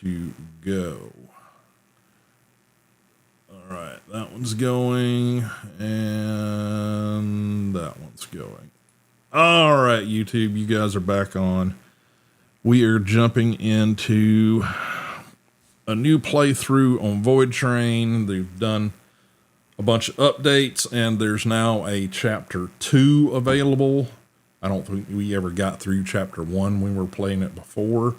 to go. All right, that one's going, and that one's going. All right, YouTube, you guys are back on. We are jumping into a new playthrough on Voidtrain. They've done a bunch of updates, and there's now a chapter 2 available. I don't think we ever got through chapter 1 when we were playing it before.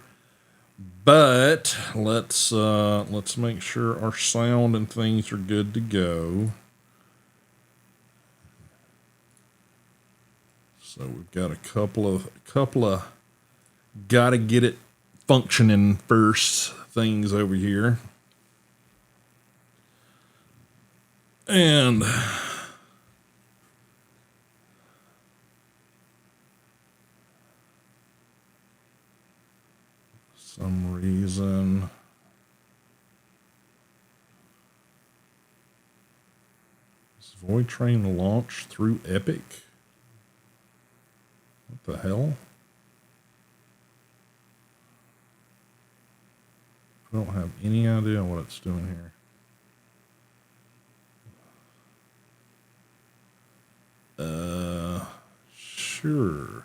But let's make sure our sound and things are good to go. So we've got a couple of gotta get it functioning first things over here. And some reason is Voidtrain launched through Epic? What the hell? I don't have any idea what it's doing here. Sure.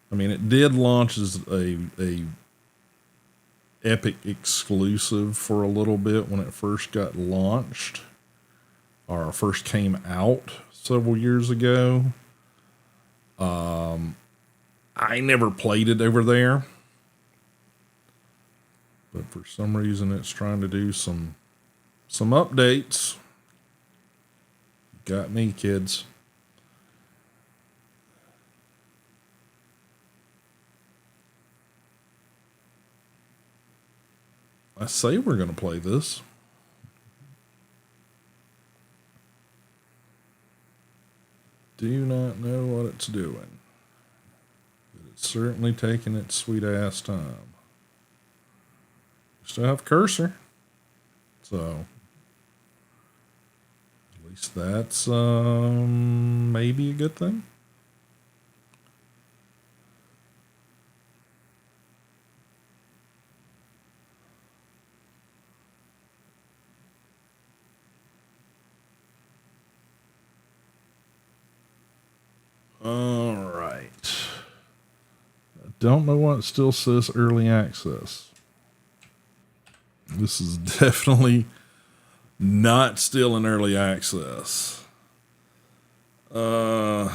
I mean, it did launch as a Epic exclusive for a little bit when it first got launched, or first came out several years ago. I never played it over there, but for some reason it's trying to do some updates. Got me, kids. I say we're going to play this. Do not know what it's doing. But it's certainly taking its sweet ass time. Still have cursor. So at least that's maybe a good thing. All right. I don't know why it still says early access. This is definitely not still in early access. Okay.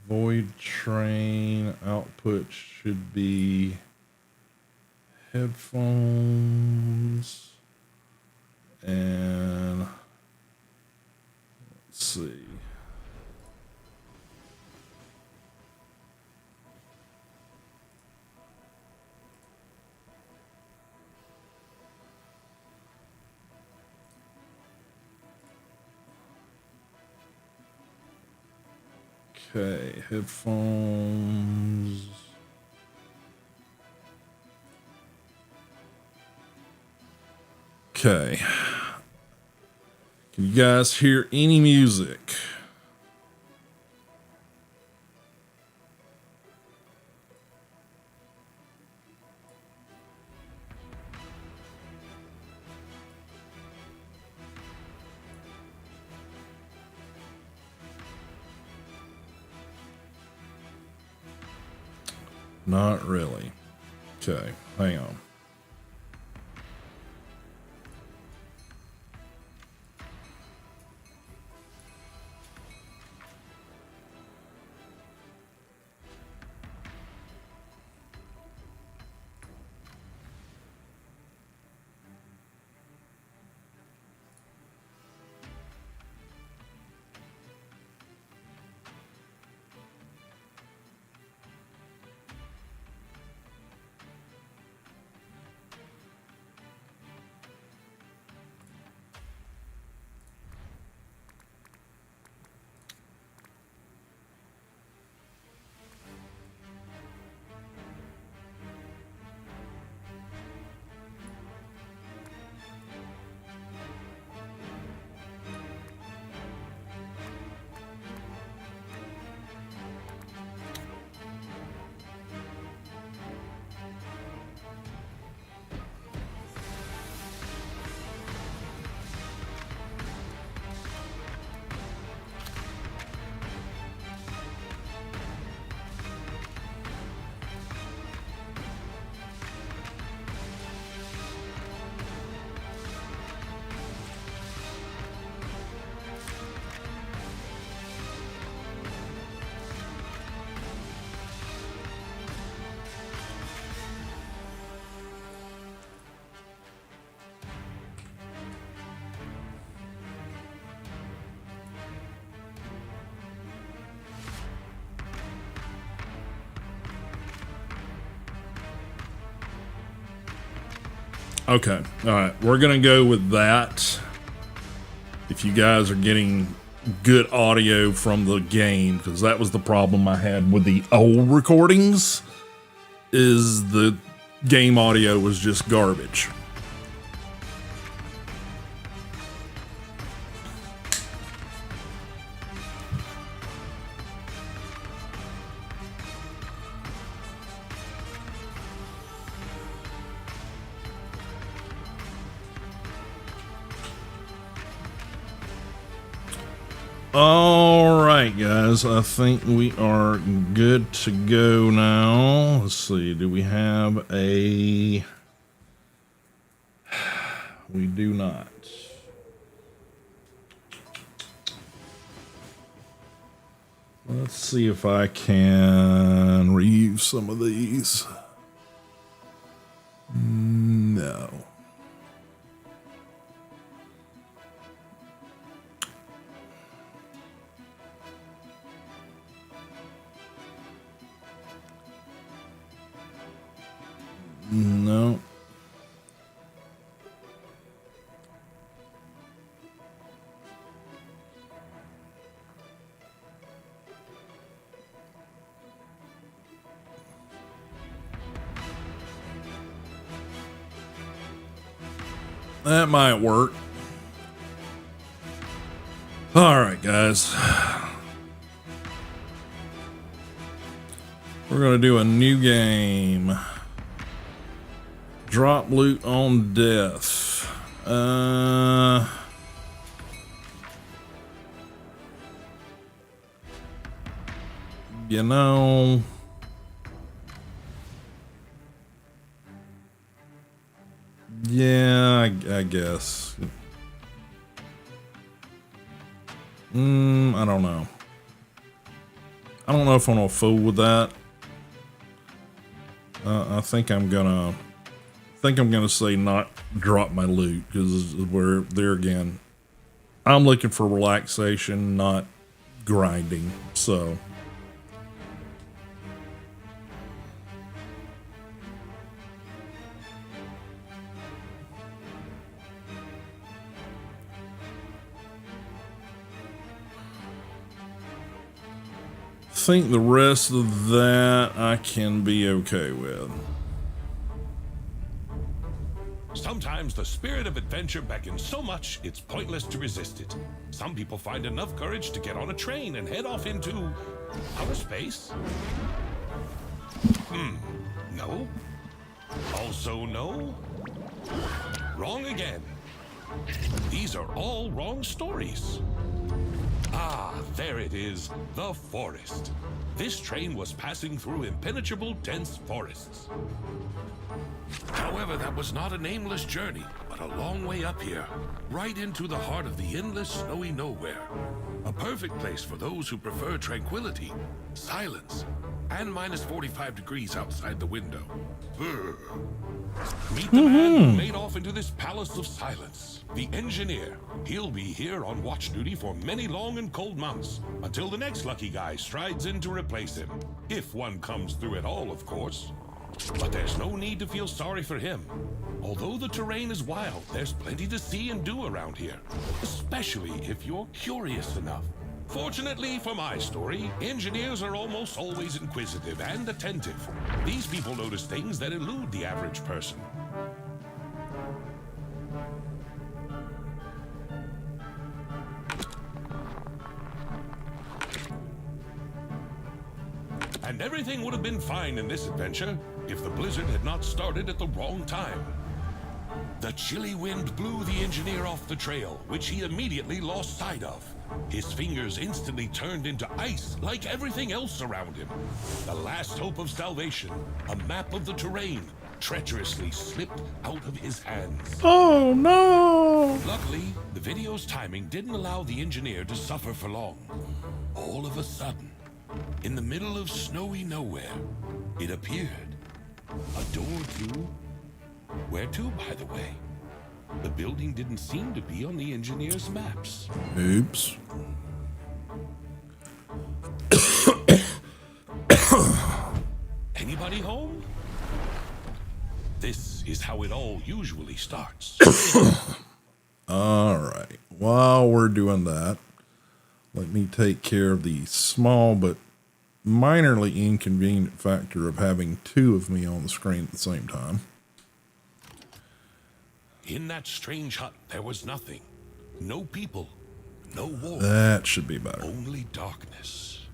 Voidtrain output should be headphones and let's see. Okay, headphones. Okay. Can you guys hear any music? Not really. Okay, hang on. Okay. All right. We're going to go with that. If you guys are getting good audio from the game, because that was the problem I had with the old recordings, is the game audio was just garbage. All right, guys, I think we are good to go now. Let's see, do we have a... We do not. Let's see if I can reuse some of these. No. No. That might work. All right, guys. We're going to do a new game. Drop loot on death. You know, yeah, I guess. I don't know. I don't know if I'm gonna fool with that. I think I'm gonna say not drop my loot, because we're there again. I'm looking for relaxation, not grinding. So. I think the rest of that I can be okay with. Sometimes the spirit of adventure beckons so much it's pointless to resist it. Some people find enough courage to get on a train and head off into outer space. No. Also no. Wrong again. These are all wrong stories. Ah, there it is, the forest. This train was passing through impenetrable, dense forests. However, that was not a nameless journey, but a long way up here, right into the heart of the endless snowy nowhere. A perfect place for those who prefer tranquility, silence, and minus 45 degrees outside the window. Meet the man who made off into this palace of silence. The engineer. He'll be here on watch duty for many long and cold months, until the next lucky guy strides in to replace him. If one comes through at all, of course. But there's no need to feel sorry for him. Although the terrain is wild, there's plenty to see and do around here. Especially if you're curious enough. Fortunately for my story, engineers are almost always inquisitive and attentive. These people notice things that elude the average person. And everything would have been fine in this adventure if the blizzard had not started at the wrong time. The chilly wind blew the engineer off the trail, which he immediately lost sight of. His fingers instantly turned into ice, like everything else around him. The last hope of salvation, a map of the terrain, treacherously slipped out of his hands. Oh no! Luckily, the video's timing didn't allow the engineer to suffer for long. All of a sudden, in the middle of snowy nowhere, it appeared. A door to... Where to, by the way? The building didn't seem to be on the engineer's maps. Oops. Anybody home? This is how it all usually starts. All right. While we're doing that, let me take care of the small but minorly inconvenient factor of having two of me on the screen at the same time. In that strange hut, there was nothing. No people, no war. That should be better. Only darkness.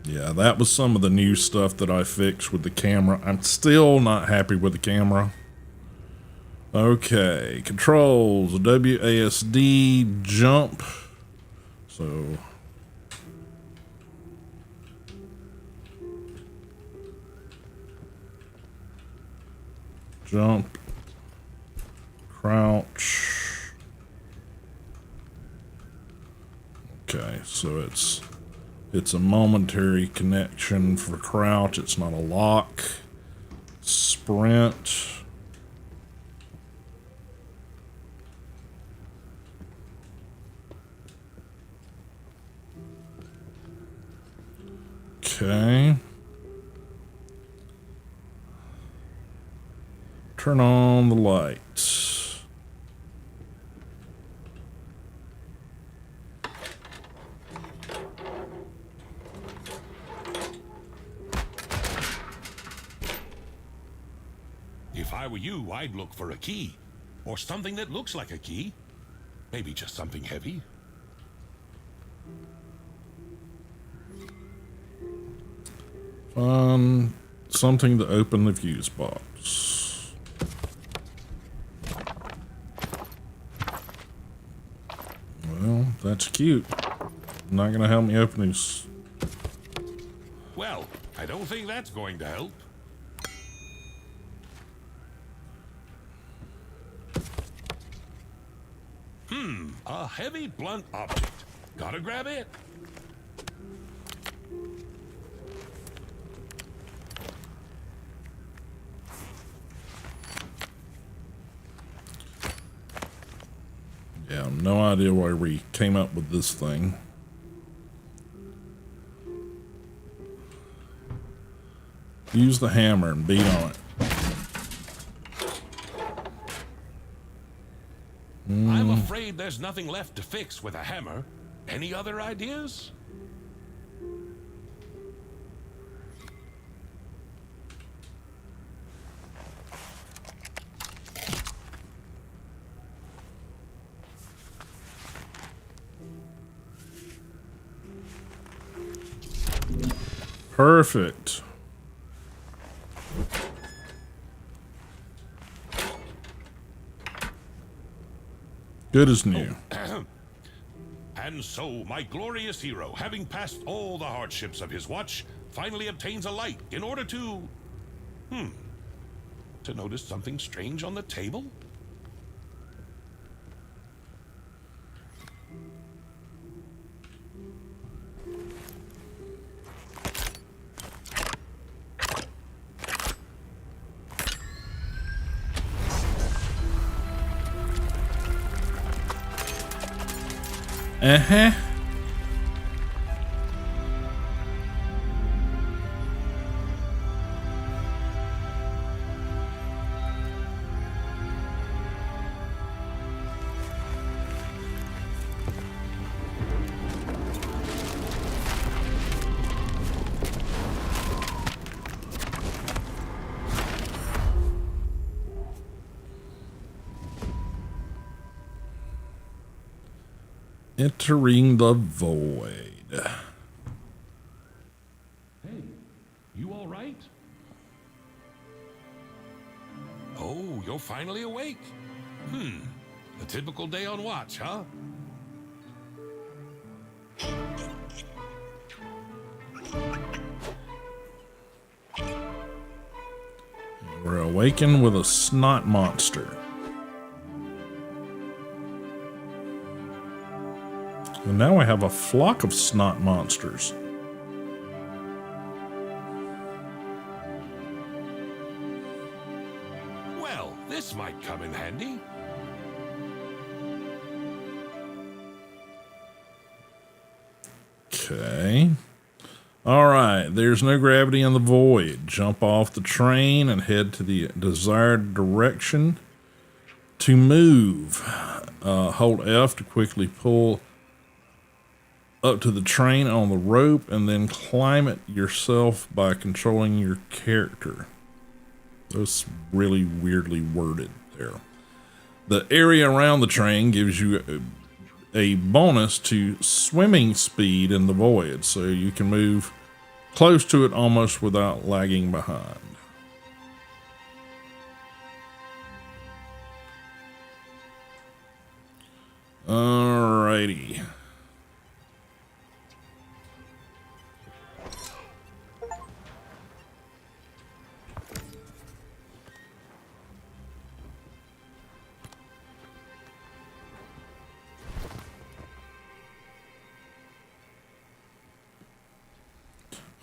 Yeah, that was some of the new stuff that I fixed with the camera. I'm still not happy with the camera. Okay, controls, WASD, jump. So, jump, crouch. Okay, so it's a momentary connection for crouch. It's not a lock. Sprint. Okay. Turn on the lights. If I were you, I'd look for a key. Or something that looks like a key. Maybe just something heavy. Something to open the fuse box. Well, that's cute. Not gonna help me open these. Well, I don't think that's going to help. A heavy blunt object. Gotta grab it. Yeah, no idea why we came up with this thing. Use the hammer and beat on it. I'm afraid there's nothing left to fix with a hammer. Any other ideas? Perfect. Good as new. And so, my glorious hero, having passed all the hardships of his watch, finally obtains a light in order to... to notice something strange on the table? Uh-huh. Entering the void. Hey, you all right? Oh, you're finally awake. A typical day on watch, huh? We're awakened with a snot monster. And now I have a flock of snot monsters. Well, this might come in handy. Okay. All right. There's no gravity in the void. Jump off the train and head to the desired direction. To move, hold F to quickly pull up to the train on the rope and then climb it yourself by controlling your character. That's really weirdly worded there. The area around the train gives you a bonus to swimming speed in the void, so you can move close to it almost without lagging behind. Alrighty.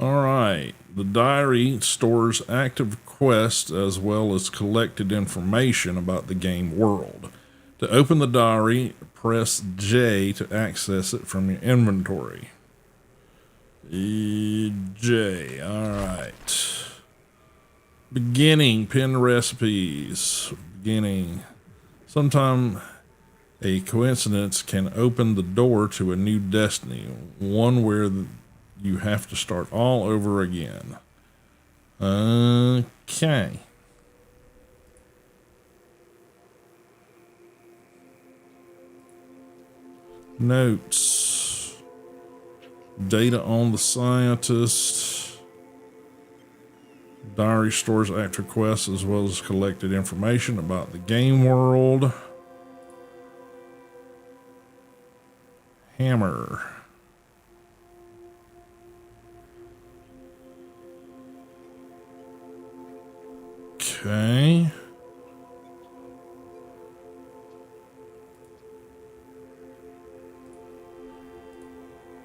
Alright. The diary stores active quests as well as collected information about the game world. To open the diary, press J to access it from your inventory. J, alright. Beginning, pin recipes. Beginning. Sometime a coincidence can open the door to a new destiny, one where you have to start all over again. Okay. Notes. Data on the scientist. Diary stores active quests as well as collected information about the game world. Hammer. Okay.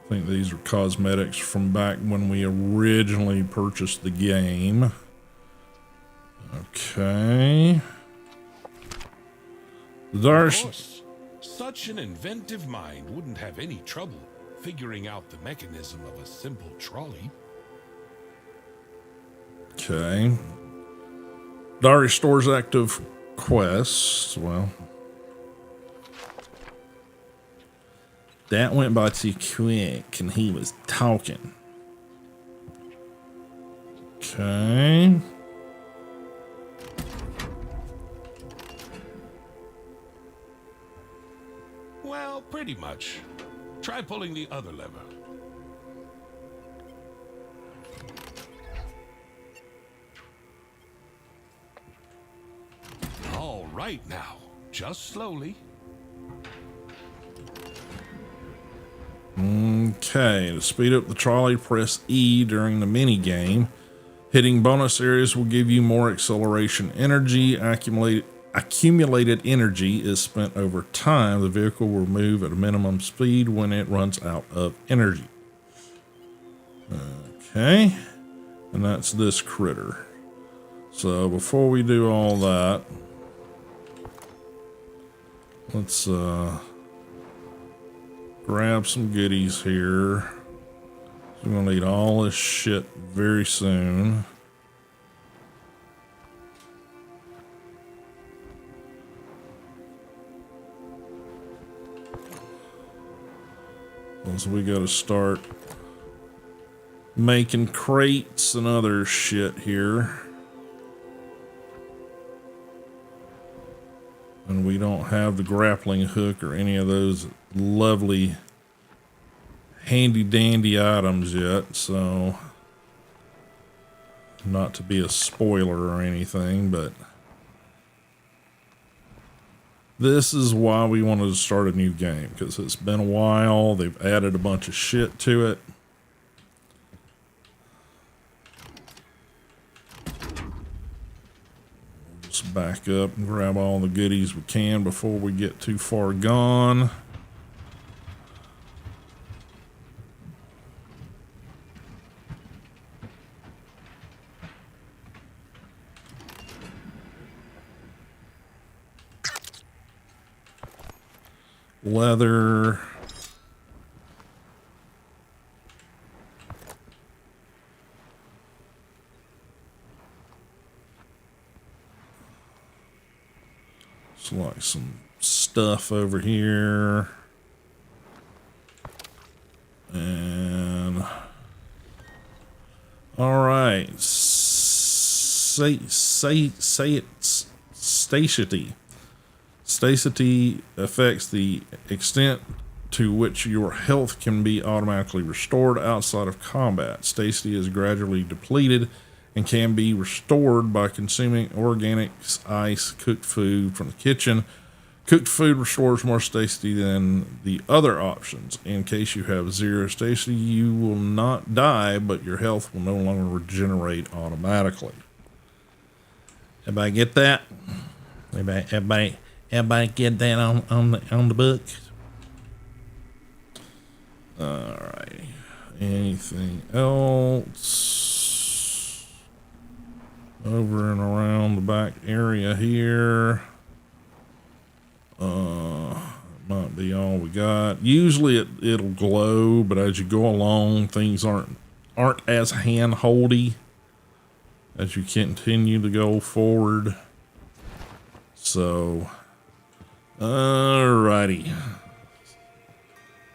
I think these are cosmetics from back when we originally purchased the game. Okay. Of course, such an inventive mind wouldn't have any trouble figuring out the mechanism of a simple trolley. Okay. Diary stores active quests. Well, that went by too quick and he was talking. Okay. Well, pretty much. Try pulling the other lever. All right now, just slowly. Okay, to speed up the trolley, press E during the mini game. Hitting bonus areas will give you more acceleration energy. Accumulated energy is spent over time. The vehicle will move at a minimum speed when it runs out of energy. Okay, and that's this critter. So before we do all that, let's grab some goodies here. We're gonna need all this shit very soon. So we gotta start making crates and other shit here. And we don't have the grappling hook or any of those lovely handy dandy items yet, so not to be a spoiler or anything, but this is why we wanted to start a new game, because it's been a while. They've added a bunch of shit to it. Just back up and grab all the goodies we can before we get too far gone. Leather. like some stuff over here. And all right, say it's satiety. Satiety affects the extent to which your health can be automatically restored outside of combat. Satiety is gradually depleted and can be restored by consuming organics, ice, cooked food from the kitchen. Cooked food restores more satiety than the other options. In case you have zero satiety, you will not die, but your health will no longer regenerate automatically. Everybody get that? Everybody get that on the book? All right. Anything else over and around the back area here? Might be all we got. Usually it'll glow, but as you go along, things aren't as hand-holdy as you continue to go forward. So, alrighty.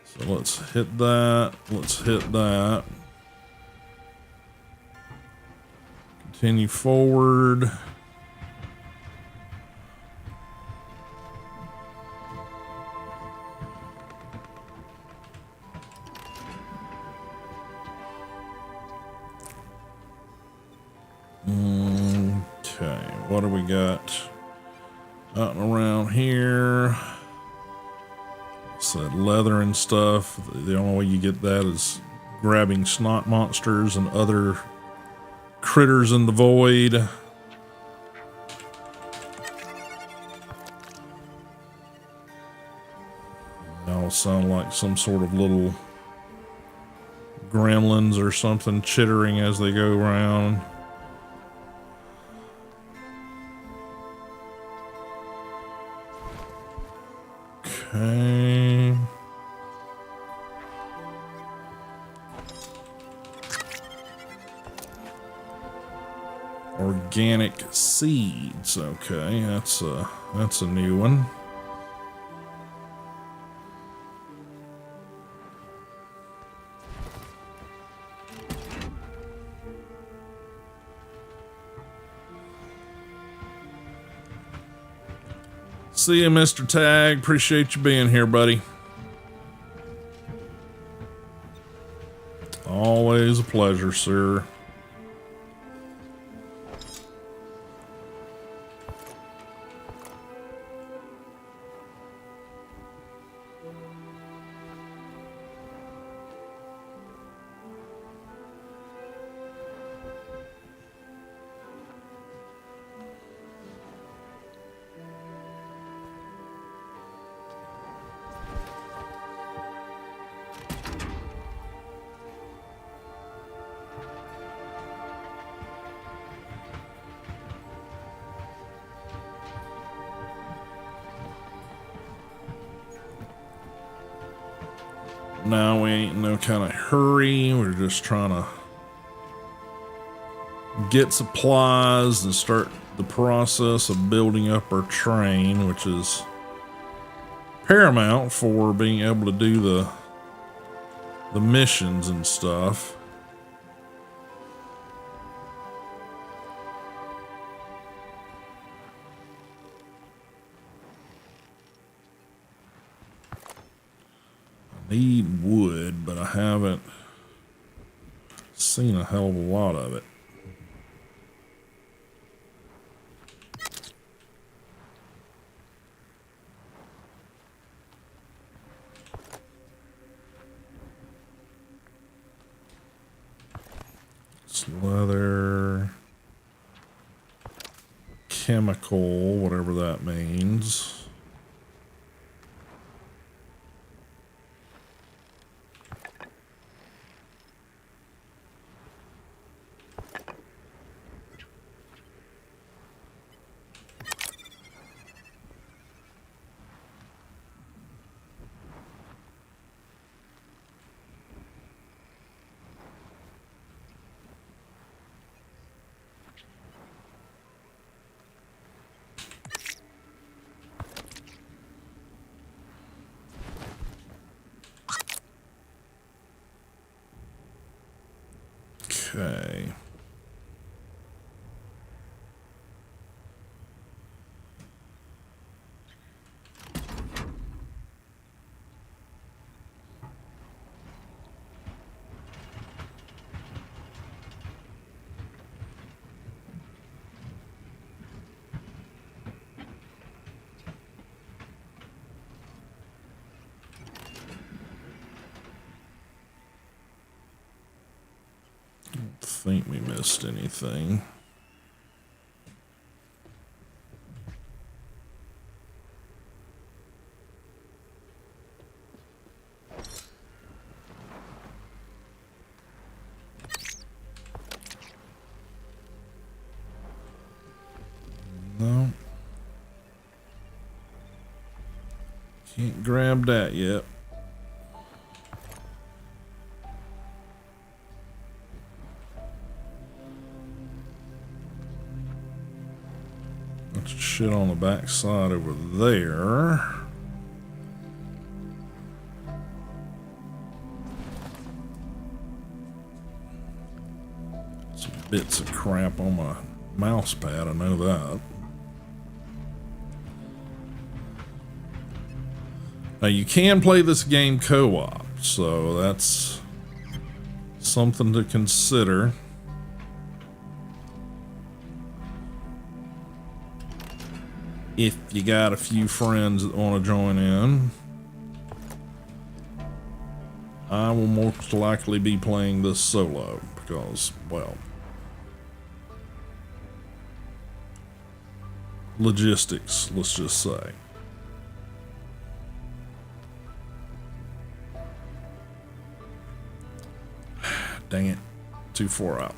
So let's hit that. Let's hit that. Continue forward. Okay, what do we got out and around here? Said leather and stuff. The only way you get that is grabbing snot monsters and other critters in the void. They all sound like some sort of little gremlins or something chittering as they go around. Okay. Organic seeds. Okay, that's a new one. See you, Mr. Tag. Appreciate you being here, buddy. Always a pleasure, sir. Now we ain't in no kind of hurry. We're just trying to get supplies and start the process of building up our train, which is paramount for being able to do the missions and stuff. Need wood, but I haven't seen a hell of a lot of it. It's leather, chemical, whatever that means. Okay. Don't think we missed anything. No. Can't grab that yet. Bunch of shit on the back side over there. Some bits of crap on my mouse pad, I know that. Now you can play this game co-op, so that's something to consider. If you got a few friends that want to join in. I will most likely be playing this solo because, well, logistics, let's just say. Dang it, too far out.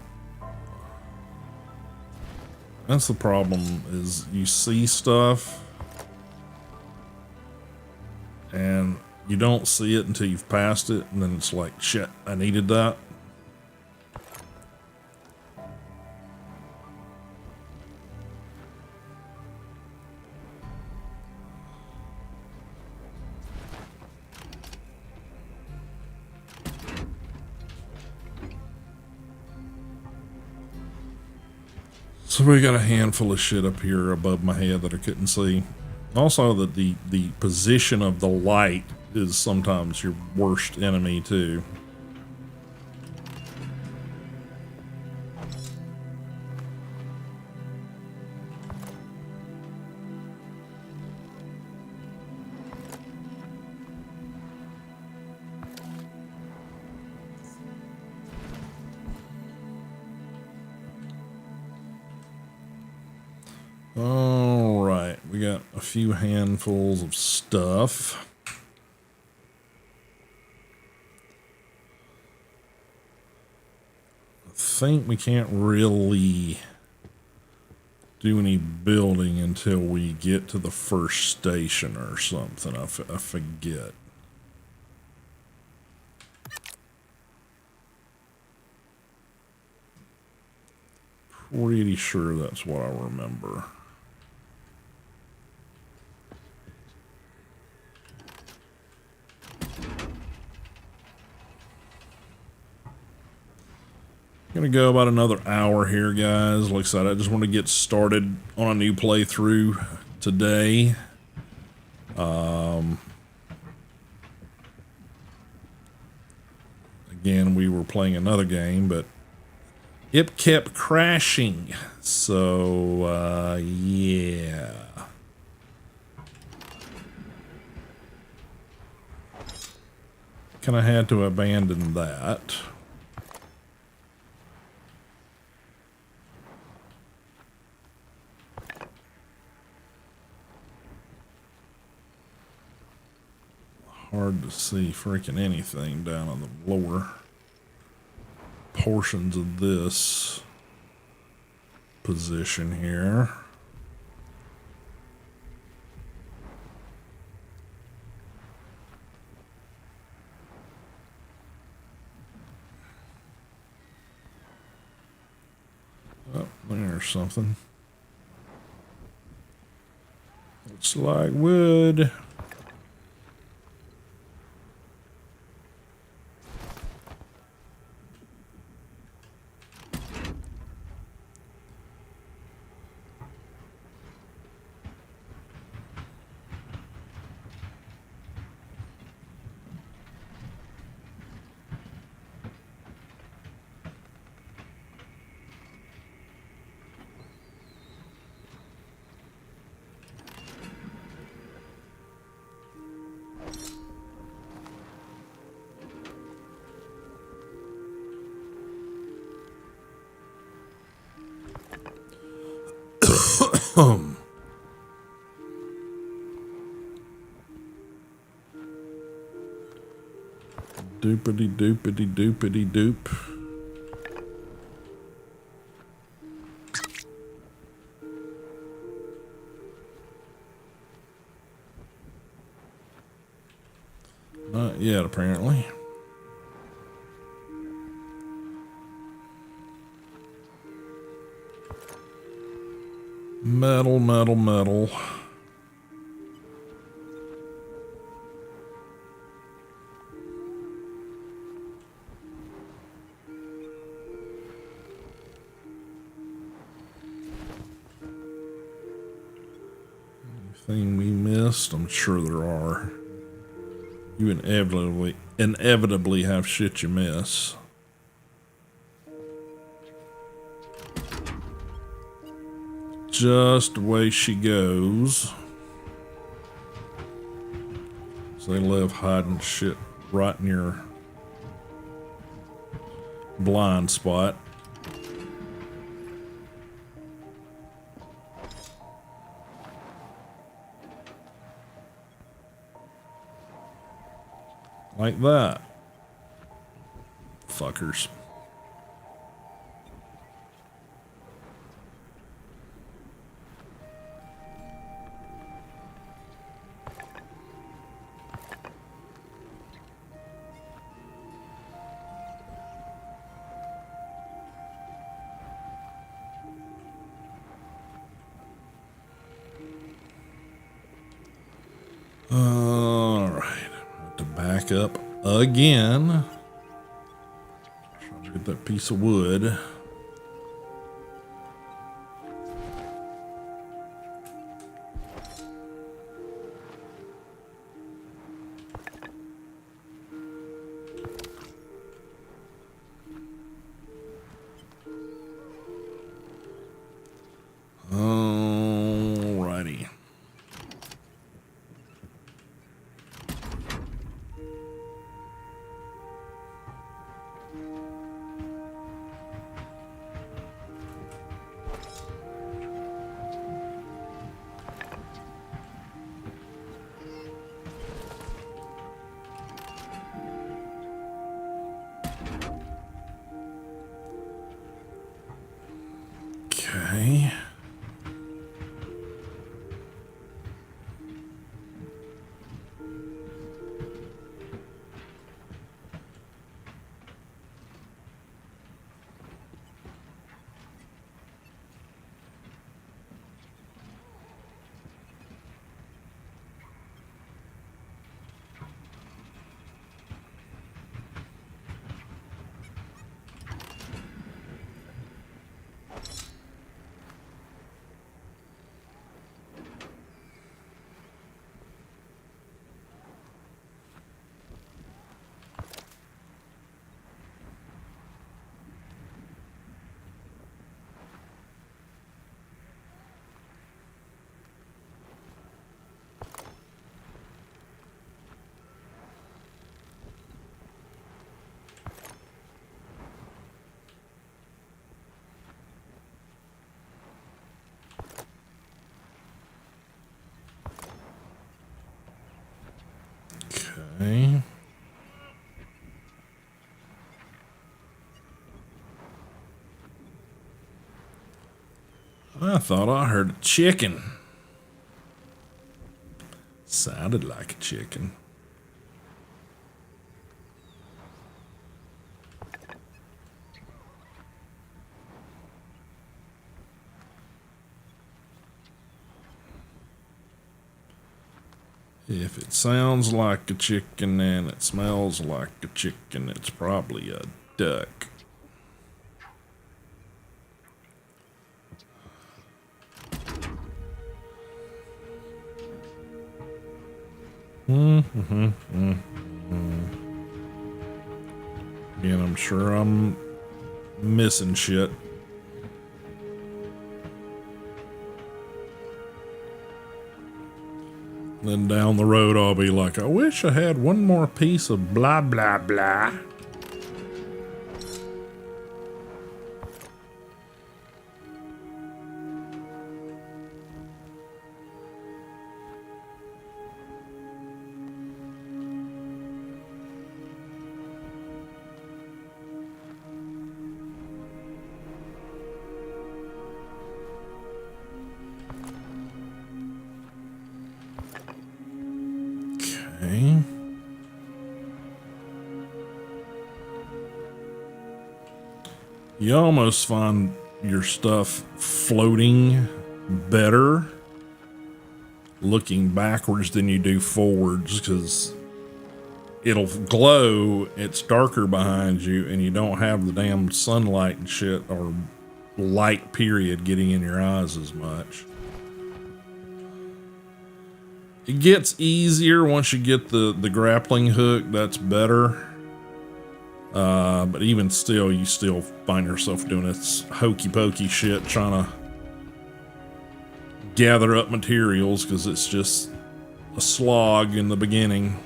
That's the problem, is you see stuff and you don't see it until you've passed it, and then it's like, shit, I needed that. So we got a handful of shit up here above my head that I couldn't see. Also, the position of the light is sometimes your worst enemy too. All right, we got a few handfuls of stuff. I think we can't really do any building until we get to the first station or something. I forget. Pretty sure that's what I remember. Gonna go about another hour here, guys. Like I said, I just want to get started on a new playthrough today. Again, we were playing another game, but it kept crashing. So, yeah. Kind of had to abandon that. Hard to see freaking anything down on the lower portions of this position here. Oh, there's something. Looks like wood. Doopity doopity doopity doop. Not yet, apparently. Metal, metal, metal. Anything we missed? I'm sure there are. You inevitably have shit you miss. Just the way she goes. So they live hiding shit right in your blind spot. Like that. Fuckers. All right. To back up again. Trying to get that piece of wood. Alrighty. Okay. Okay. I thought I heard a chicken. Sounded like a chicken. If it sounds like a chicken and it smells like a chicken, it's probably a duck. Again, I'm sure I'm missing shit. Then down the road, I'll be like, I wish I had one more piece of blah, blah, blah. Okay. You almost find your stuff floating better looking backwards than you do forwards, because it'll glow, it's darker behind you, and you don't have the damn sunlight and shit, or light period, getting in your eyes as much. It gets easier once you get the grappling hook. That's better. But even still, you still find yourself doing this hokey pokey shit, trying to gather up materials, because it's just a slog in the beginning.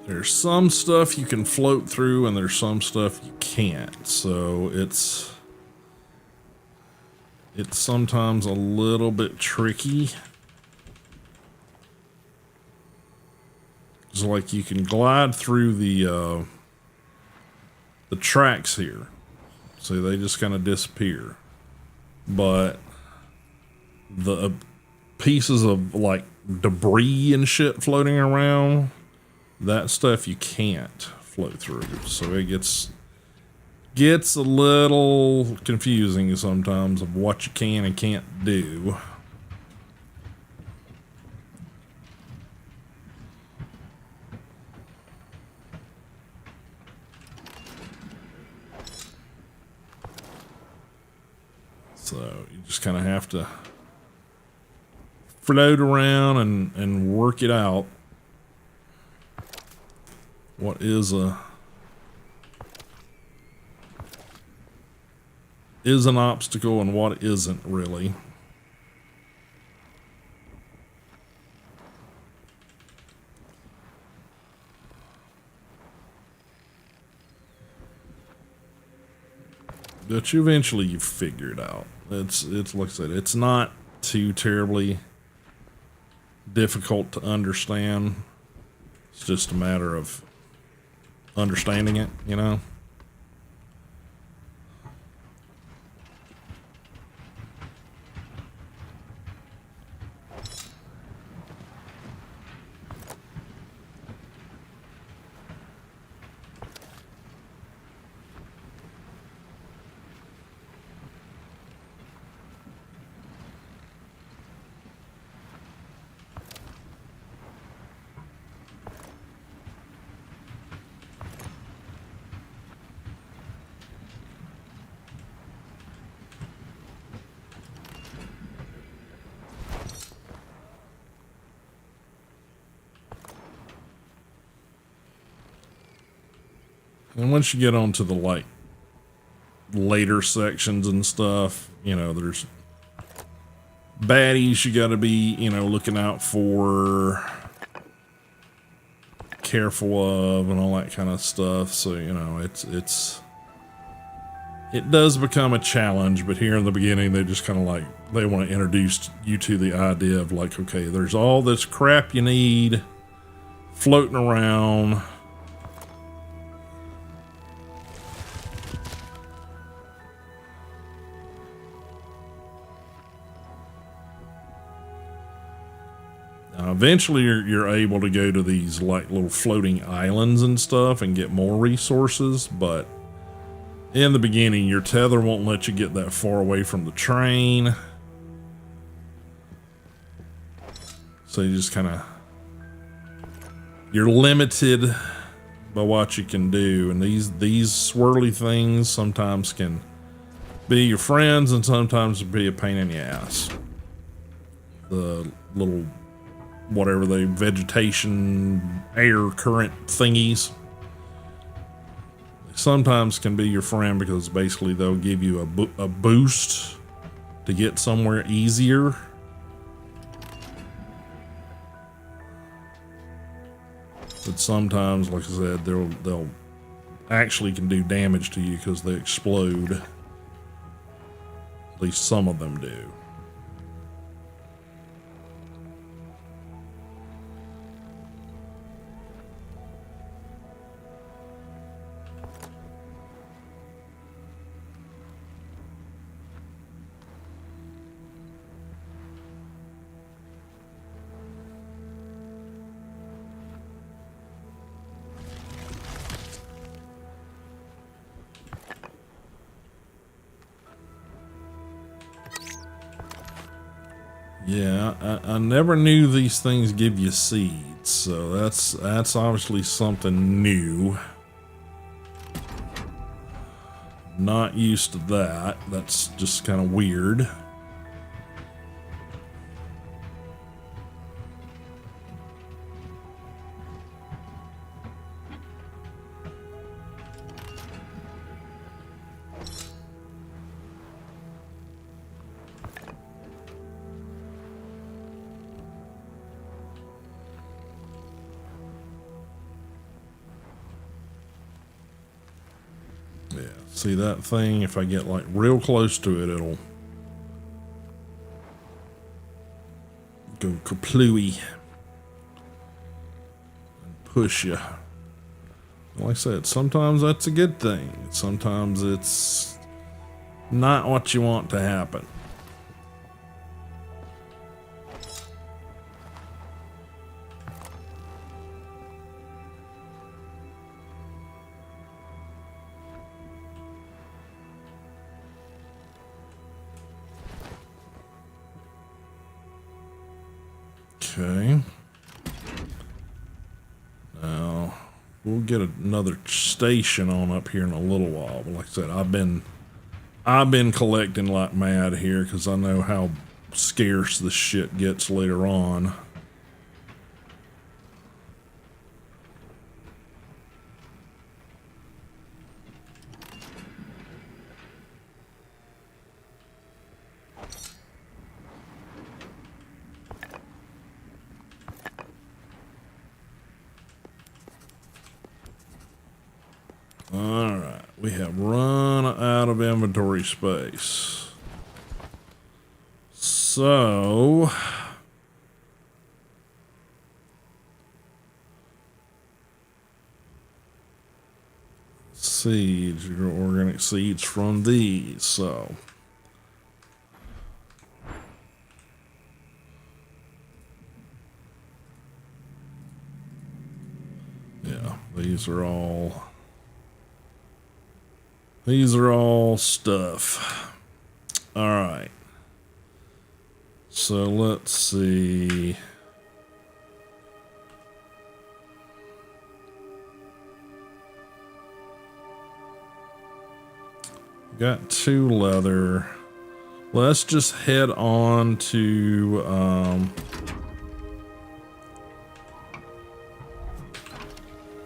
There's some stuff you can float through, and there's some stuff you can't. So it's sometimes a little bit tricky. It's like you can glide through the tracks here, so they just kind of disappear. But the pieces of like debris and shit floating around, that stuff you can't float through. So it gets a little confusing sometimes of what you can and can't do. So you just kind of have to float around and work it out. What is an obstacle and what isn't really. But eventually you figure it out. It's like I said, it's not too terribly difficult to understand. It's just a matter of understanding it, you know? And once you get onto the like later sections and stuff, you know, there's baddies you got to be, you know, looking out for, careful of, and all that kind of stuff. So, you know, it does become a challenge, but here in the beginning, they just kind of like, they want to introduce you to the idea of like, okay, there's all this crap you need floating around. Eventually you're able to go to these like little floating islands and stuff and get more resources, but in the beginning your tether won't let you get that far away from the train. So you just kind of, you're limited by what you can do, and these swirly things sometimes can be your friends and sometimes be a pain in the ass. The little whatever the vegetation, air current thingies. Sometimes can be your friend because basically they'll give you a boost to get somewhere easier. But sometimes, like I said, they'll actually can do damage to you because they explode. At least some of them do. Yeah, I never knew these things give you seeds, so that's obviously something new. Not used to that. That's just kind of weird. Yeah, see that thing, if I get like real close to it, it'll go kaplooey and push you. Like I said, sometimes that's a good thing. Sometimes it's not what you want to happen. Okay. Now we'll get another station on up here in a little while. But like I said, I've been collecting like mad here because I know how scarce this shit gets later on. Alright, we have run out of inventory space. So seeds, your organic seeds from these, so yeah, these are all stuff. All right. So let's see. Got 2 leather. Let's just head on to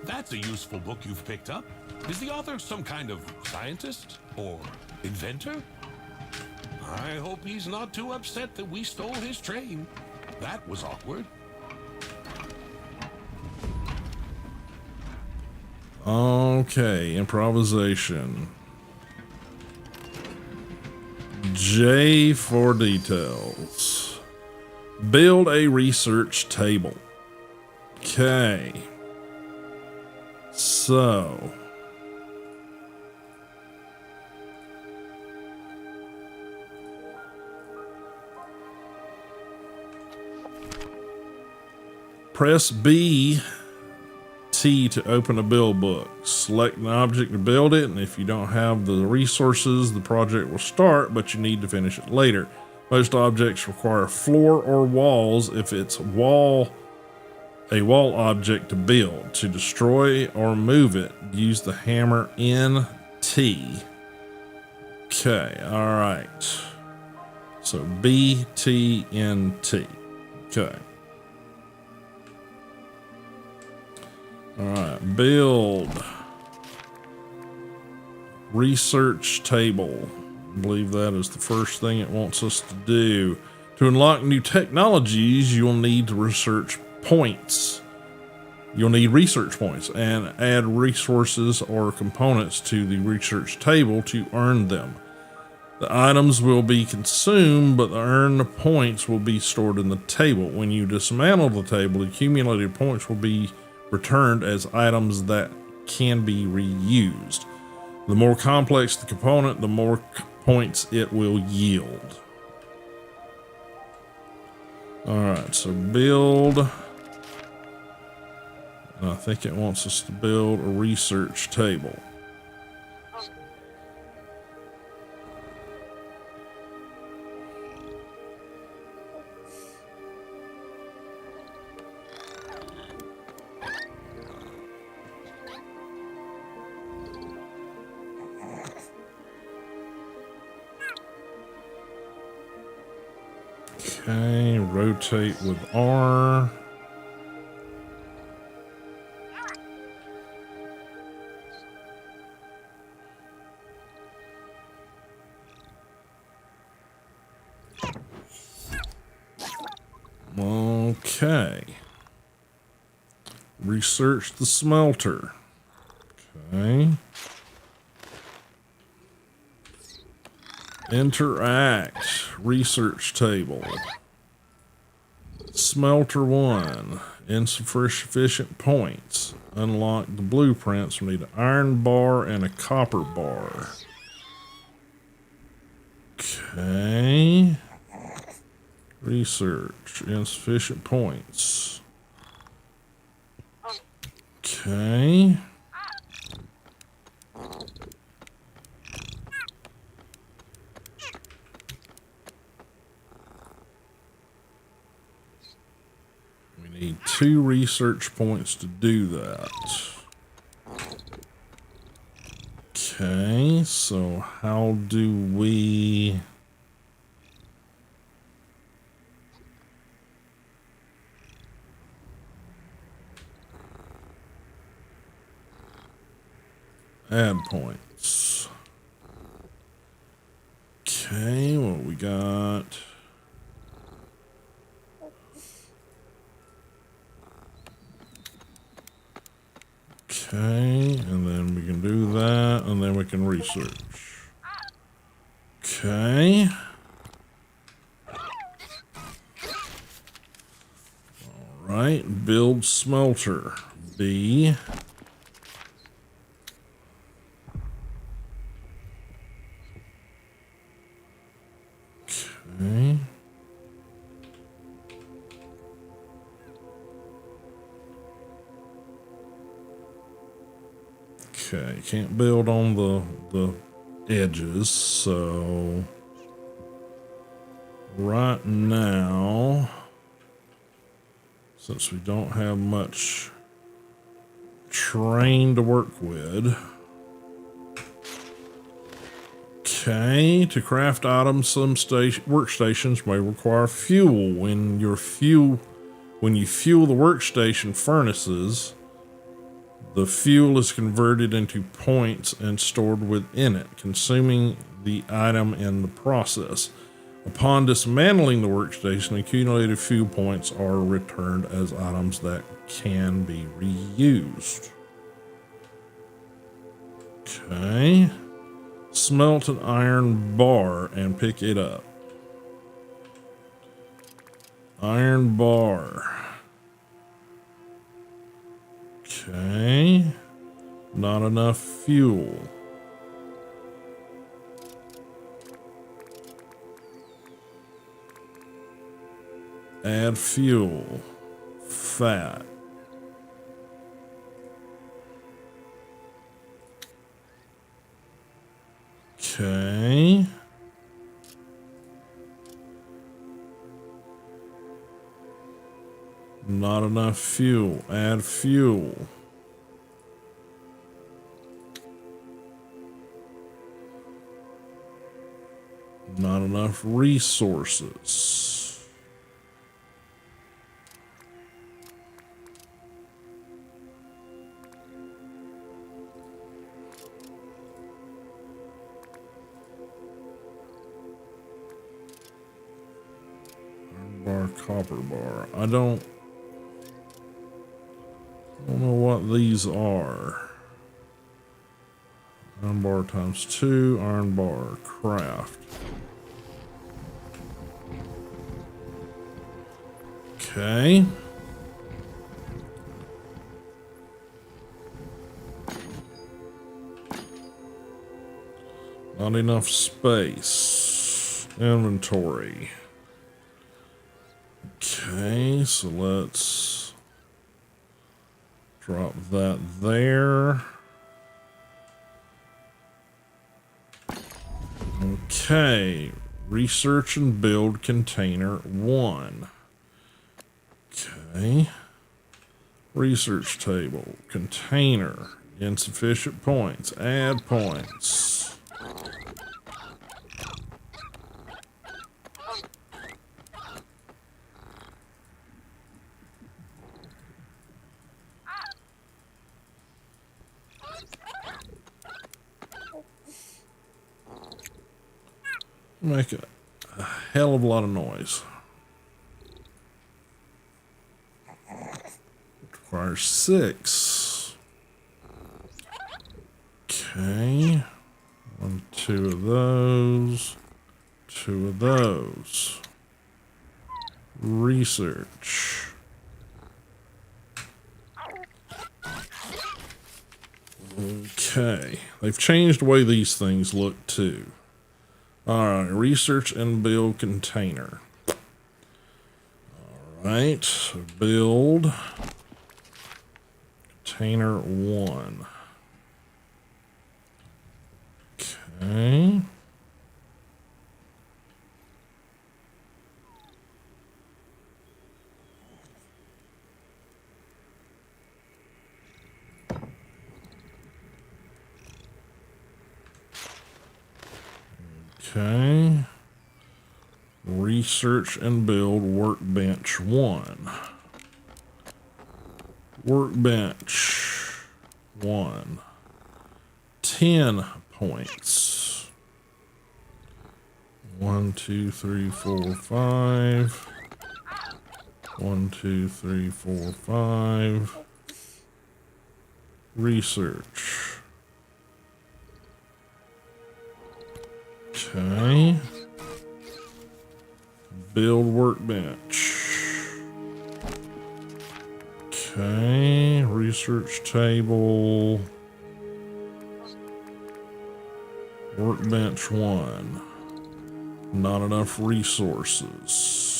That's a useful book you've picked up. Is the author some kind of scientist or inventor? I hope he's not too upset that we stole his train. That was awkward. okay, improvisation. J for details. Build a research table. Okay. So press B T to open a build book. Select an object to build it, and if you don't have the resources, the project will start, but you need to finish it later. Most objects require floor or walls if it's a wall object to build. To destroy or move it, use the hammer NT. Okay, all right. So BTNT. Okay. right, build. Research table. I believe that is the first thing it wants us to do. To unlock new technologies, you'll need research points. You'll need research points and add resources or components to the research table to earn them. The items will be consumed, but the earned points will be stored in the table. When you dismantle the table, accumulated points will be returned as items that can be reused. The more complex the component, the more points it will yield. Alright, so build. I think it wants us to build a research table. Okay, rotate with R. Okay. Research the smelter. Okay. Interact. Research table. Smelter 1. Insufficient points. Unlock the blueprints. We need an iron bar and a copper bar. Okay. Research. Insufficient points. Okay. We need 2 research points to do that. Okay, so how do we... add points? Okay, what we got? Okay, and then we can do that, and then we can research. Okay. All right, build smelter. B. Okay. Okay, can't build on the edges, so right now, since we don't have much terrain to work with, okay, to craft items, some workstations may require fuel. When you fuel the workstation furnaces, the fuel is converted into points and stored within it, consuming the item in the process. Upon dismantling the workstation, accumulated fuel points are returned as items that can be reused. Okay. Smelt an iron bar and pick it up. Iron bar. Okay. Not enough fuel. Add fuel. Fat. Okay. Not enough fuel. Add fuel. Not enough resources. copper bar. I don't know what these are. Iron bar times 2, iron bar, craft. Okay. Not enough space. Inventory. Okay, so let's drop that there. Okay, research and build container 1. Okay, research table, container, insufficient points, add points. Make a hell of a lot of noise. Requires 6. Okay. 1, 2 of those. 2 of those. Research. Okay. They've changed the way these things look too. Alright, research and build container. Alright, so build container 1. Okay. Okay. Research and build workbench 1. Workbench 1. 10 points. 1, 2, 3, 4, 5. 1, 2, 3, 4, 5. Research. Okay. Build workbench. Okay. Research table. Workbench 1. Not enough resources.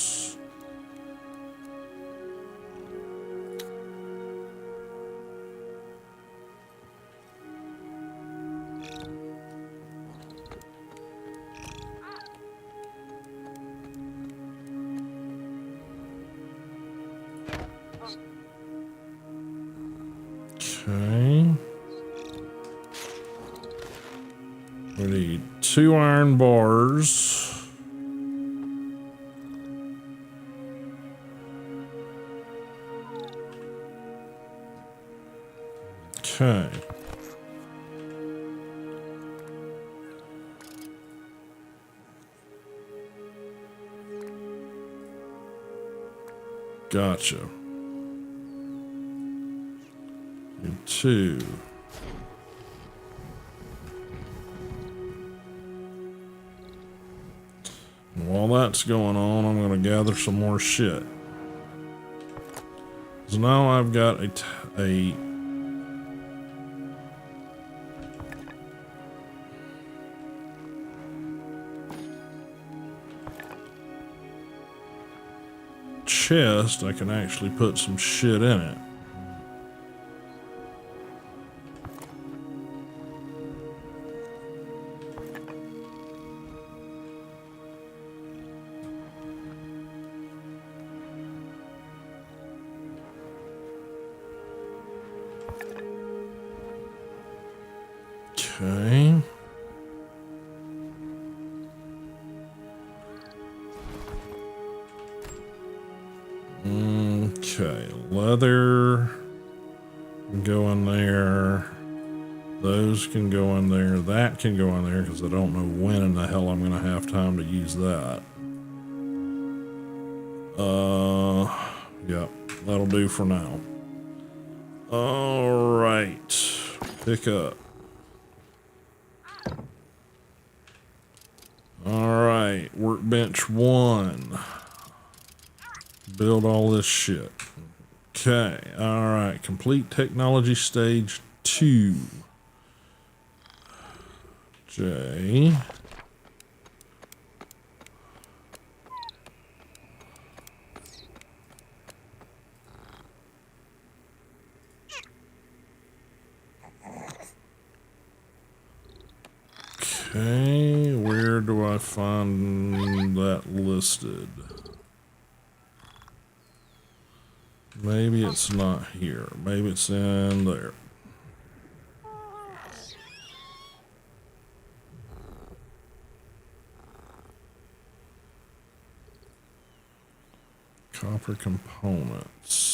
Okay. We need 2 iron bars. Okay. Gotcha. Need 2. And while that's going on, I'm going to gather some more shit. So now I've got a chest. I can actually put some shit in it. Okay. Okay, leather can go in there. Those can go in there. That can go in there because I don't know when in the hell I'm going to have time to use that. Yeah, that'll do for now. All right, pick up. All right, workbench 1. Build all this shit. Okay, all right, complete technology stage 2. J. Okay, where do I find that listed? Maybe it's not here. Maybe it's in there. Copper components.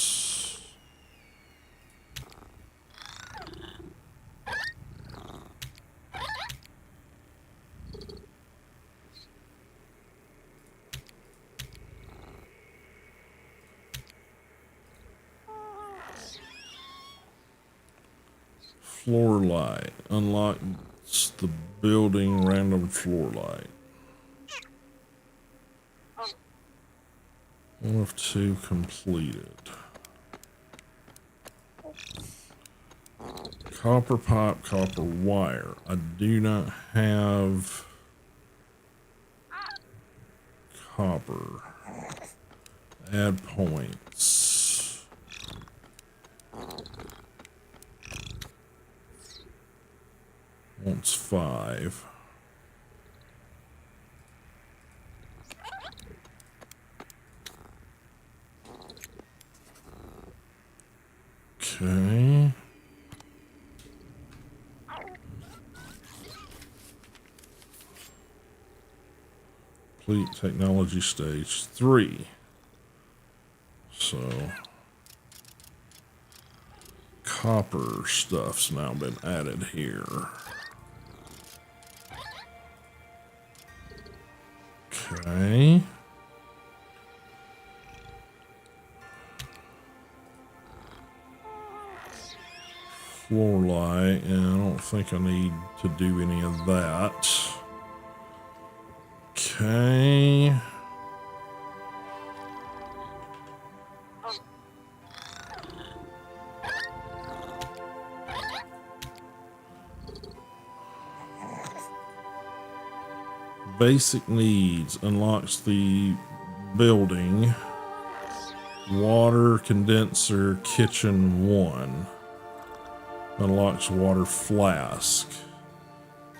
Floor light. Unlocks the building random floor light. 1 of 2 completed. Copper pipe, copper wire. I do not have copper. Add points. Wants 5. Okay. Complete technology stage 3. So copper stuff's now been added here. Okay. Floor light, and I don't think I need to do any of that. Okay. Basic needs unlocks the building. Water condenser kitchen 1. Unlocks water flask.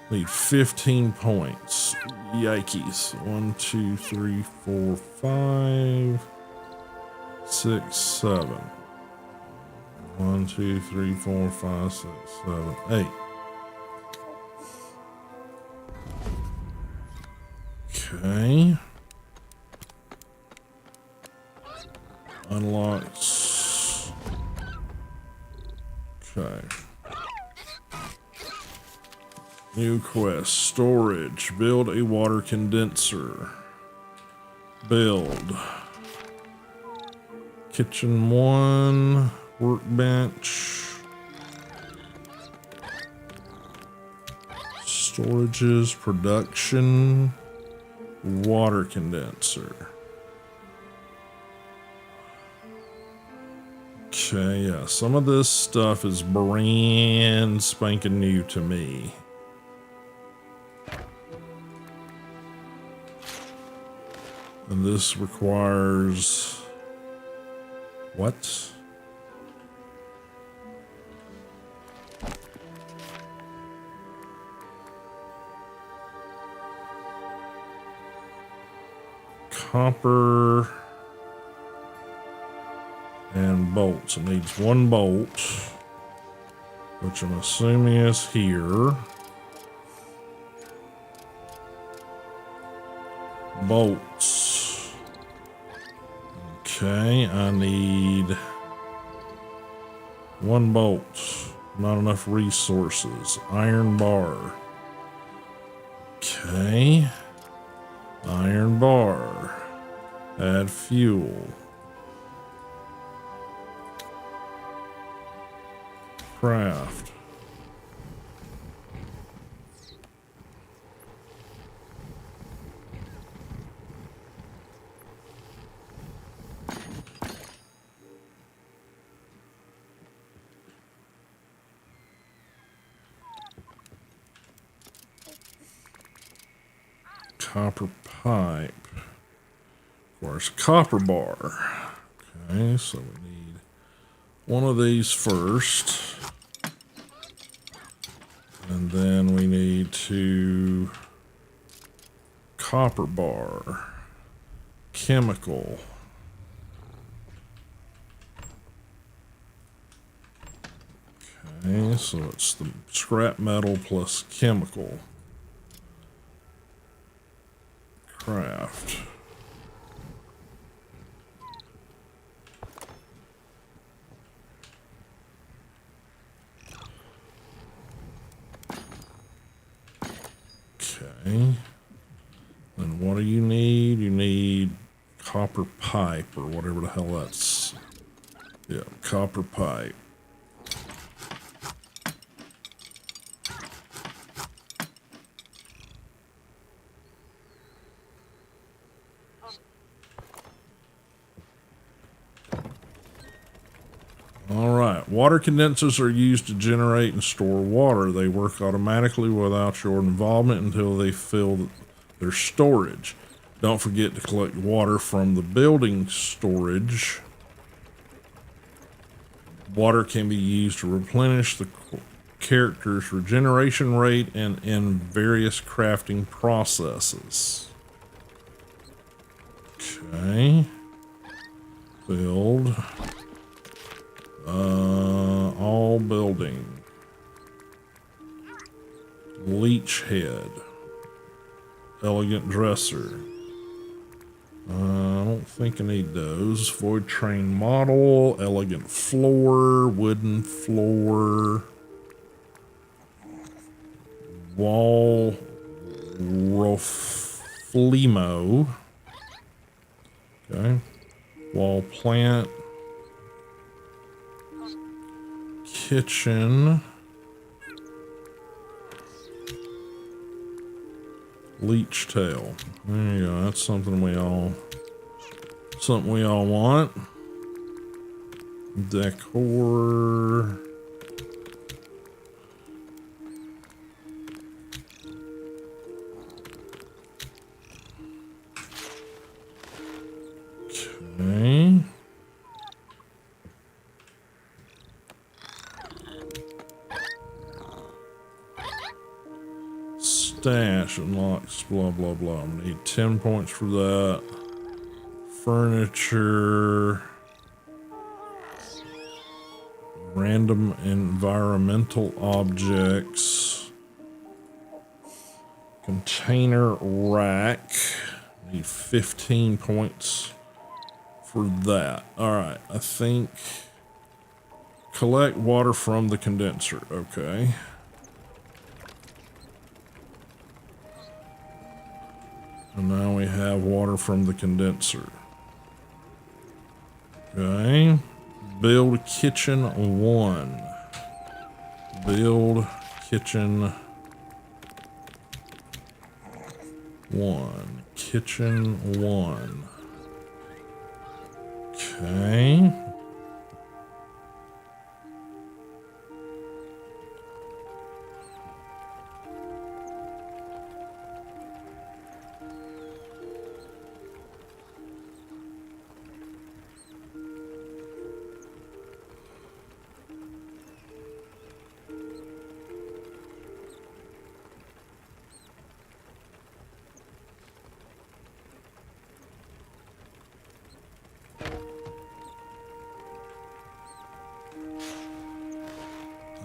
Need 15 points. Yikes. 1, 2, 3, 4, 5, 6, 7. 1, 2, 3, 4, 5, 6, 7, 8. Okay. Unlocks. Okay. New quest. Storage. Build a water condenser. Build. Kitchen 1. Workbench. Storages. Production. Water condenser. Okay, yeah, some of this stuff is brand spanking new to me. And this requires what? Copper and bolts. It needs 1 bolt, which I'm assuming is here. Bolts. Okay, I need 1 bolt. Not enough resources. Iron bar. Okay. Iron bar. Add fuel. Craft. Copper pipe. Of course, copper bar. Okay, so we need one of these first. And then we need to copper bar. Chemical. Okay, so it's the scrap metal plus chemical. Craft. Okay. Then what do you need? You need copper pipe or whatever the hell that's. Yeah, copper pipe. All right, water condensers are used to generate and store water. They work automatically without your involvement until they fill their storage. Don't forget to collect water from the building storage. Water can be used to replenish the character's regeneration rate and in various crafting processes. Okay. Build. All building. Leech head. Elegant dresser. I don't think I need those. Voidtrain model. Elegant floor. Wooden floor. Wall. Roflemo. Okay. Wall plant. Kitchen. Leech tail. There you go. That's something we all want. Decor. Okay. Stash unlocks, blah, blah, blah. I need 10 points for that. Furniture. Random environmental objects. Container rack. Need 15 points for that. Alright, I think collect water from the condenser. Okay. And now we have water from the condenser. Okay. Build kitchen 1. Build kitchen 1. Kitchen 1. Okay.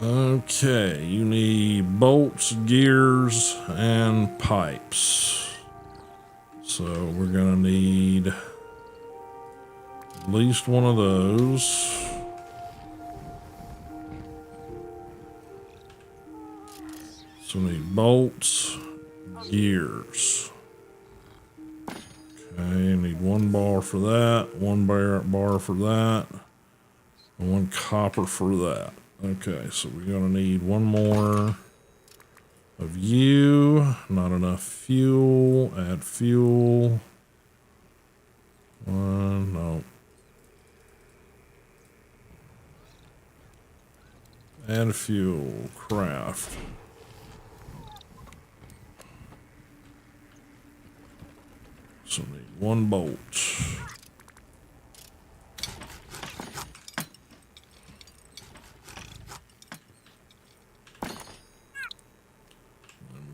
Okay, you need bolts, gears, and pipes. So we're gonna need at least one of those. So we need bolts, gears. Okay, need 1 bar for that, 1 bar for that, and 1 copper for that. Okay, so we're gonna need 1 more of you. Not enough fuel. Add fuel. 1, no. Add fuel. Craft. So need 1 bolt.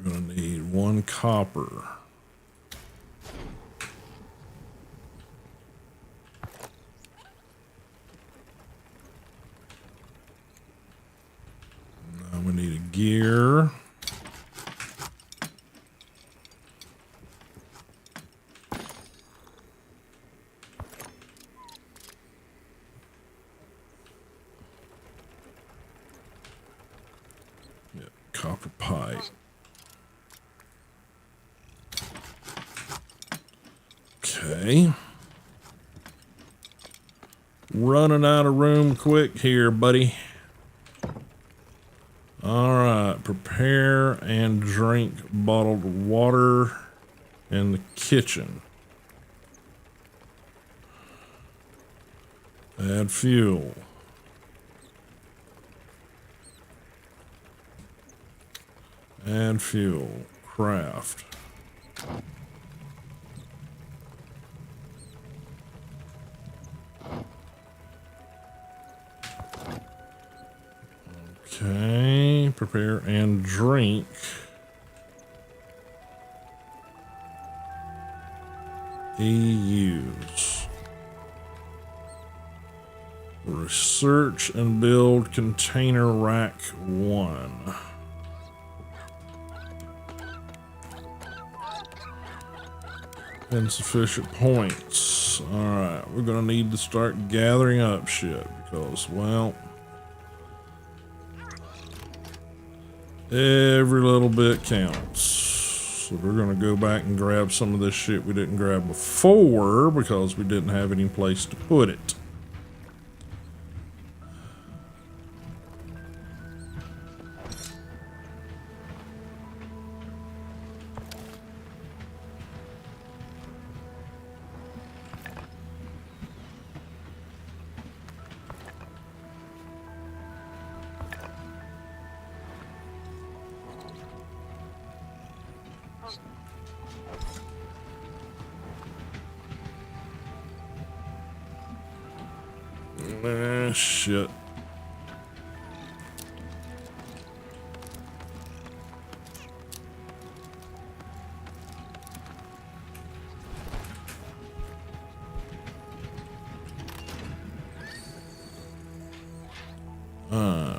We're gonna need 1 copper. Now we need a gear. Yep, copper pipe. Okay. Running out of room quick here, buddy. All right, prepare and drink bottled water in the kitchen. Add fuel. Add fuel. Craft. Okay, prepare and drink. EUs. Research and build container rack 1. Insufficient points. Alright, we're gonna need to start gathering up shit because, well, every little bit counts. So we're gonna go back and grab some of this shit we didn't grab before because we didn't have any place to put it. Shit.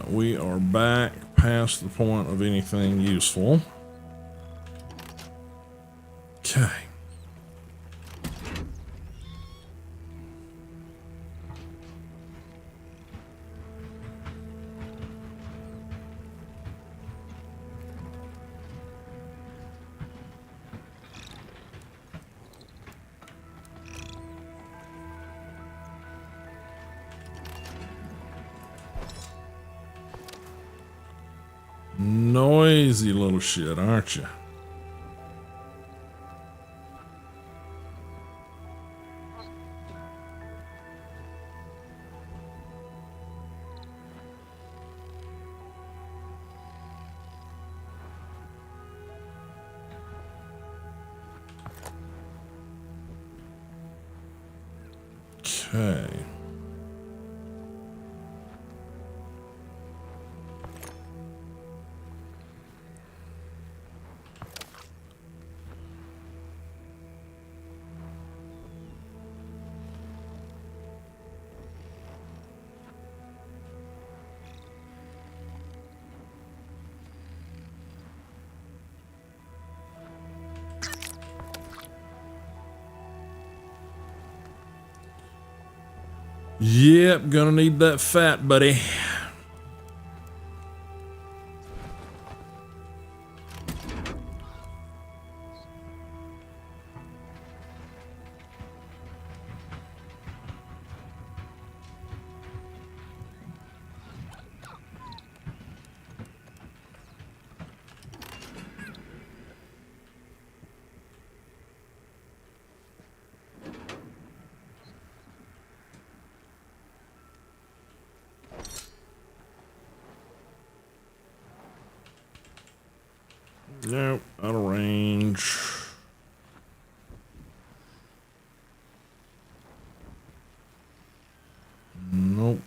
We are back past the point of anything useful. Okay. Noisy little shit, aren't you? Okay. Yep, gonna need that fat, buddy. Nope, out of range. Nope.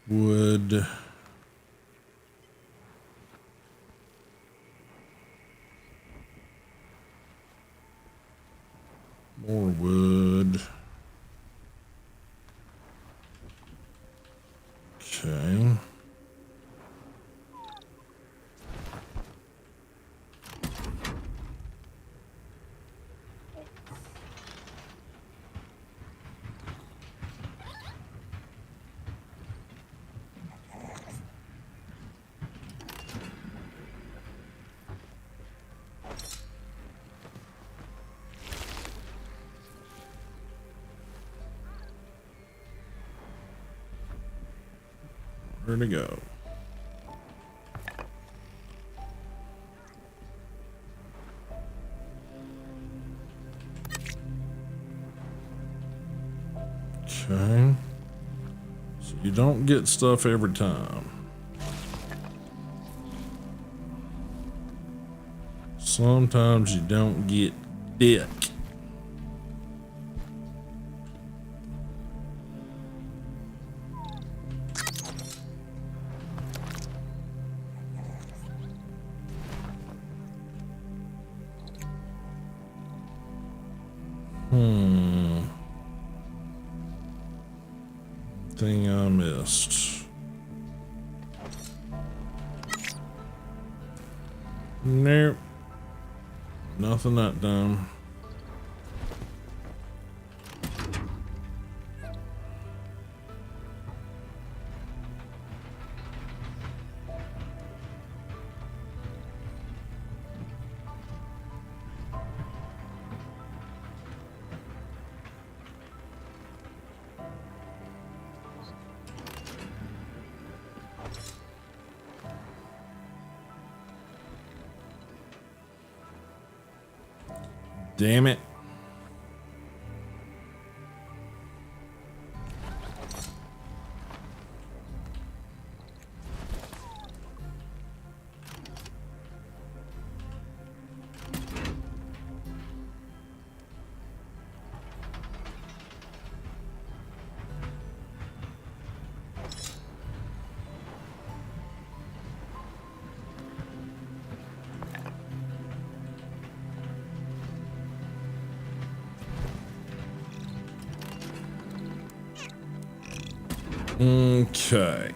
Wood. More wood. Okay. Where to go? Okay. So you don't get stuff every time. Sometimes you don't get dick. Thing I missed. Nope. Nothing that dumb. Damn it. Okay.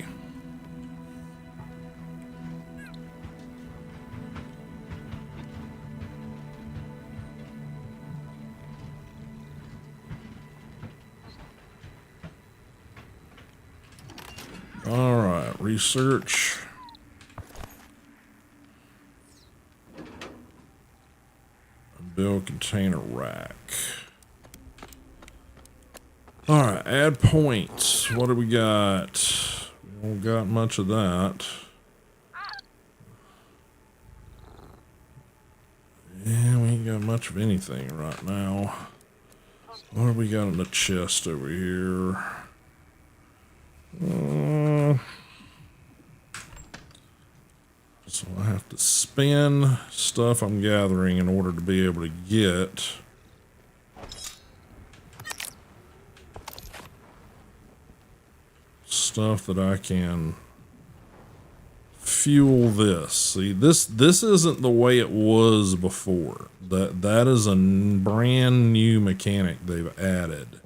All right, research. Build container rack. All right, add points. What do we got? We don't got much of that. Yeah, we ain't got much of anything right now. What do we got in the chest over here? So I have to spend stuff I'm gathering in order to be able to get stuff that I can fuel this. See, this isn't the way it was before. That is a brand new mechanic they've added.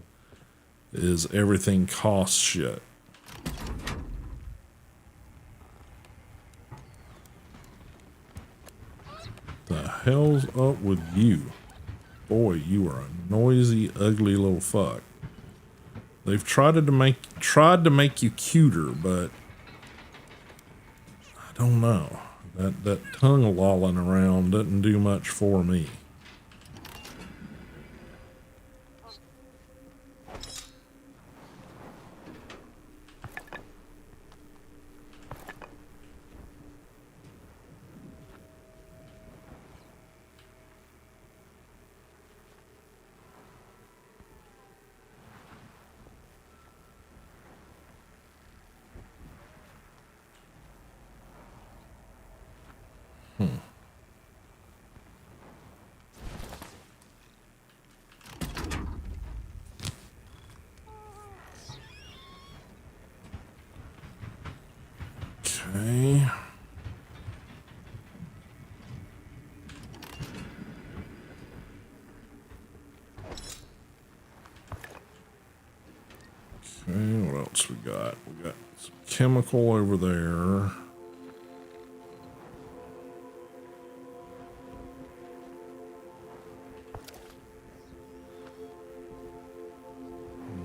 Is everything costs shit. The hell's up with you? Boy, you are a noisy, ugly little fuck. They've tried to make you cuter, but I don't know. That tongue lolling around doesn't do much for me. Okay, what else we got? We got some chemical over there.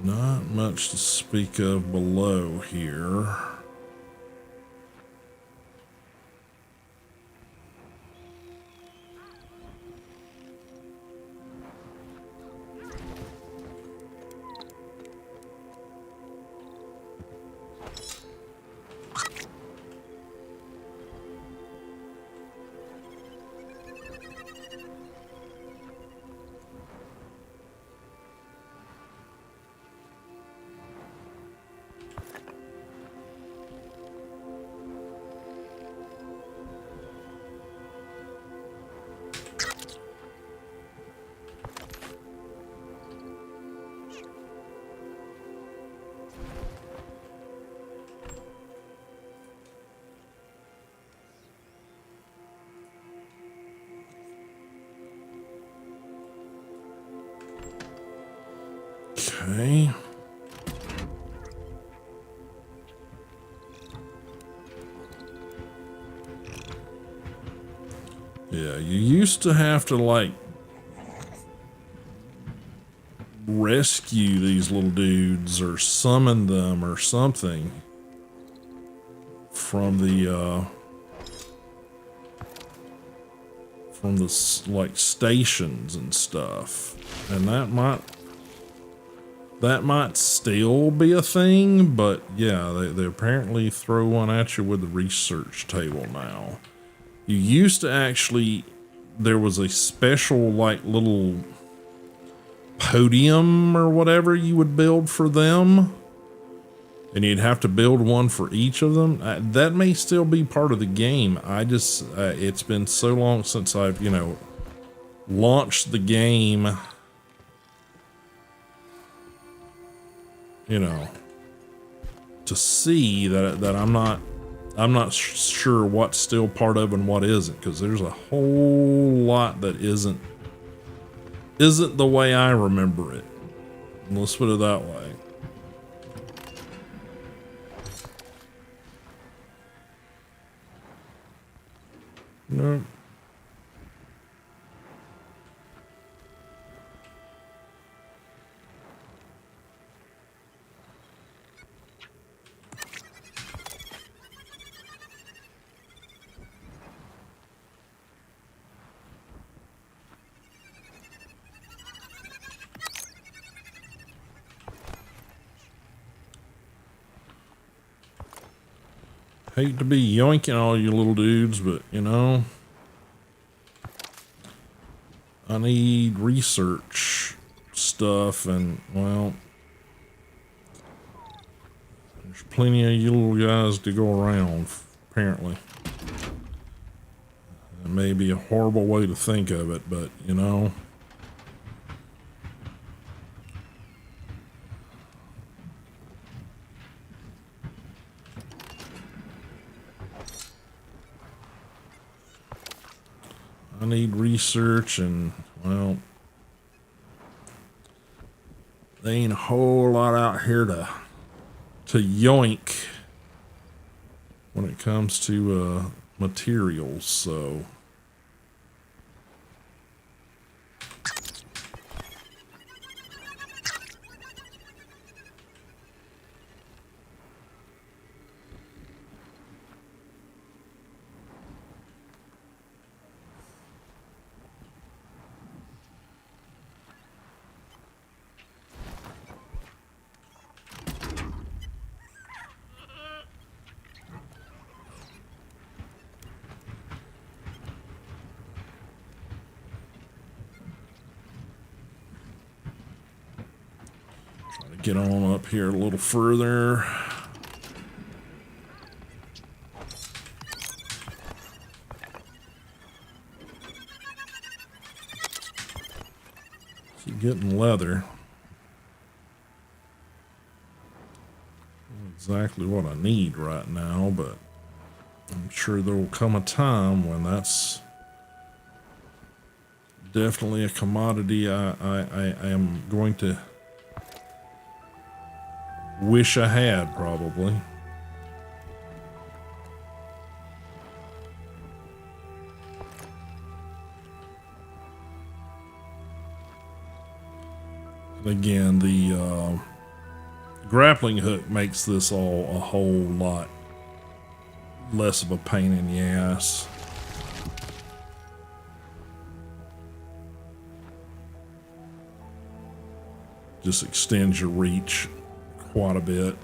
Not much to speak of below here. Okay. Yeah, you used to have to like rescue these little dudes or summon them or something from the like stations and stuff, and that might still be a thing, but yeah, they apparently throw one at you with the research table now. You used to actually, there was a special like little podium or whatever you would build for them, and you'd have to build one for each of them. That may still be part of the game. I just, it's been so long since I've, launched the game, to see that I'm not sure what's still part of and what isn't, because there's a whole lot that isn't the way I remember it. Let's put it that way. Nope. Hate to be yoinking all you little dudes, but I need research stuff, and well, there's plenty of you little guys to go around, apparently. It may be a horrible way to think of it, but I need research, and well, there ain't a whole lot out here to yoink when it comes to materials, so get on up here a little further. Keep getting leather. Not exactly what I need right now, but I'm sure there will come a time when that's definitely a commodity I am going to Wish I had, probably. Again, the grappling hook makes this all a whole lot less of a pain in the ass. Just extends your reach quite a bit.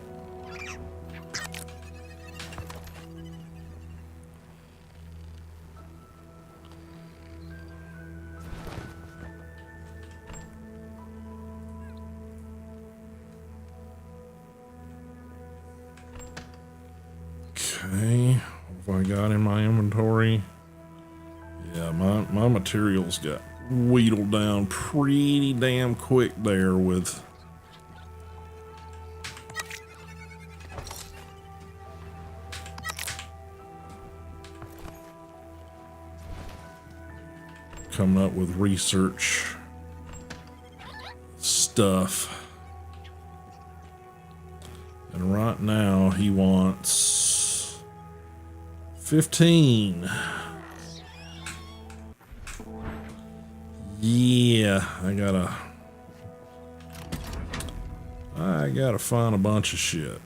Okay, what have I got in my inventory? Yeah, my materials got wheedled down pretty damn quick there with coming up with research stuff. And right now he wants 15. Yeah, I gotta find a bunch of shit.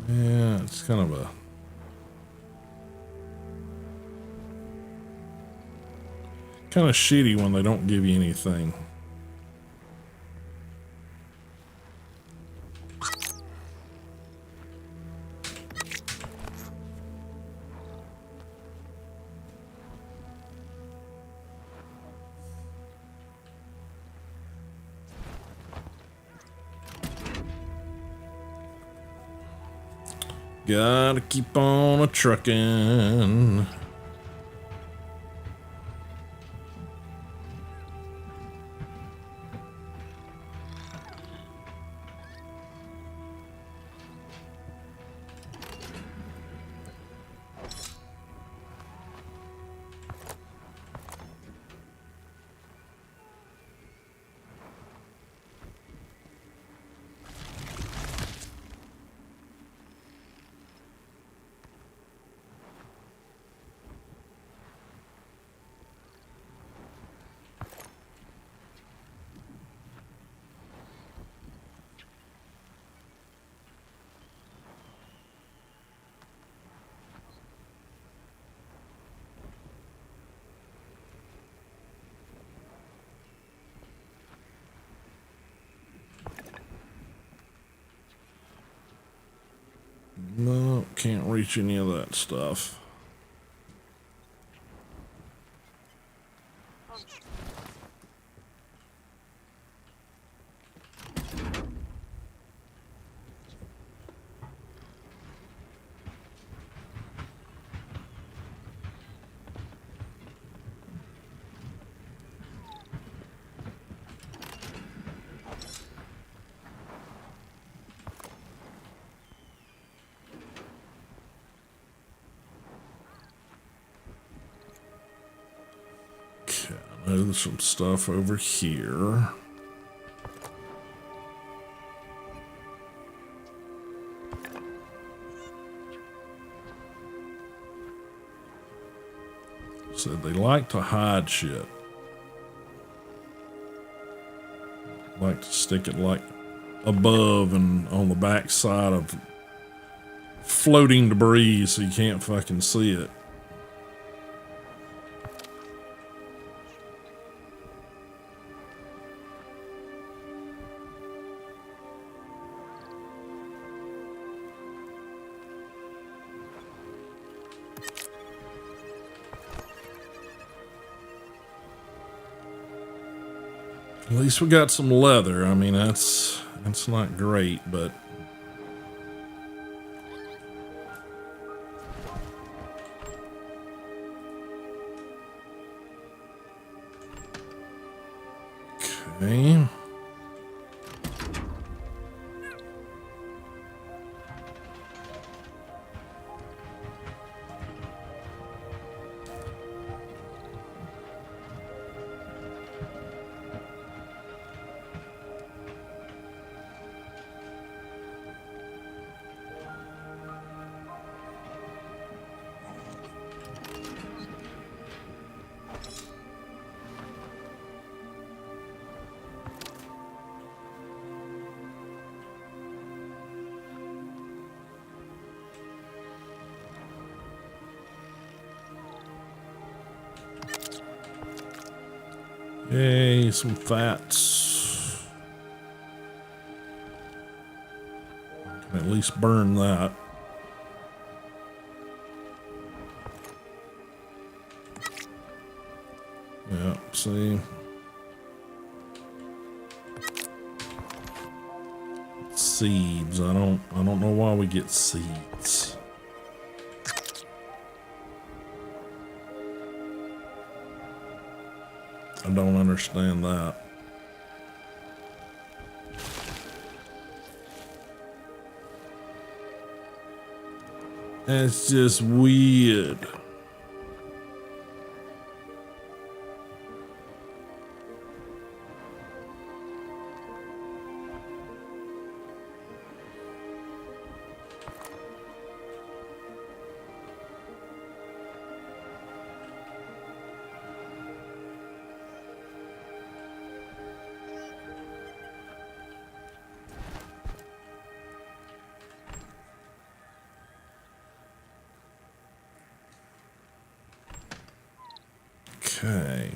Yeah, it's kind of shitty when they don't give you anything. Gotta keep on a truckin'. No, can't reach any of that stuff. There's some stuff over here. Said they like to hide shit. Like to stick it like above and on the back side of floating debris so you can't fucking see it. At least we got some leather. I mean, that's not great, but okay. Yay, some fats. Can at least burn that. Yeah, see. Seeds. I don't know why we get seeds. I don't understand that. It's just weird. Okay.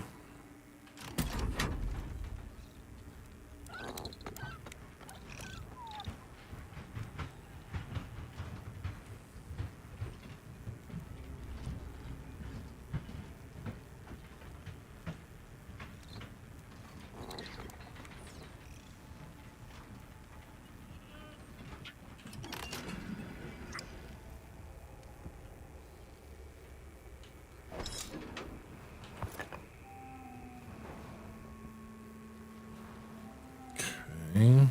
Okay.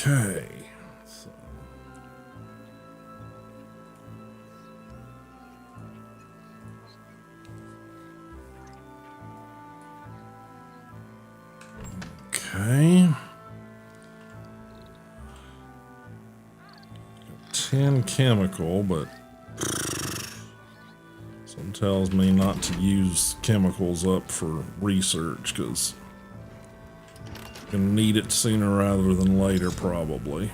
Okay. So. Okay. 10 chemical, but something tells me not to use chemicals up for research because I'm gonna need it sooner rather than later, probably.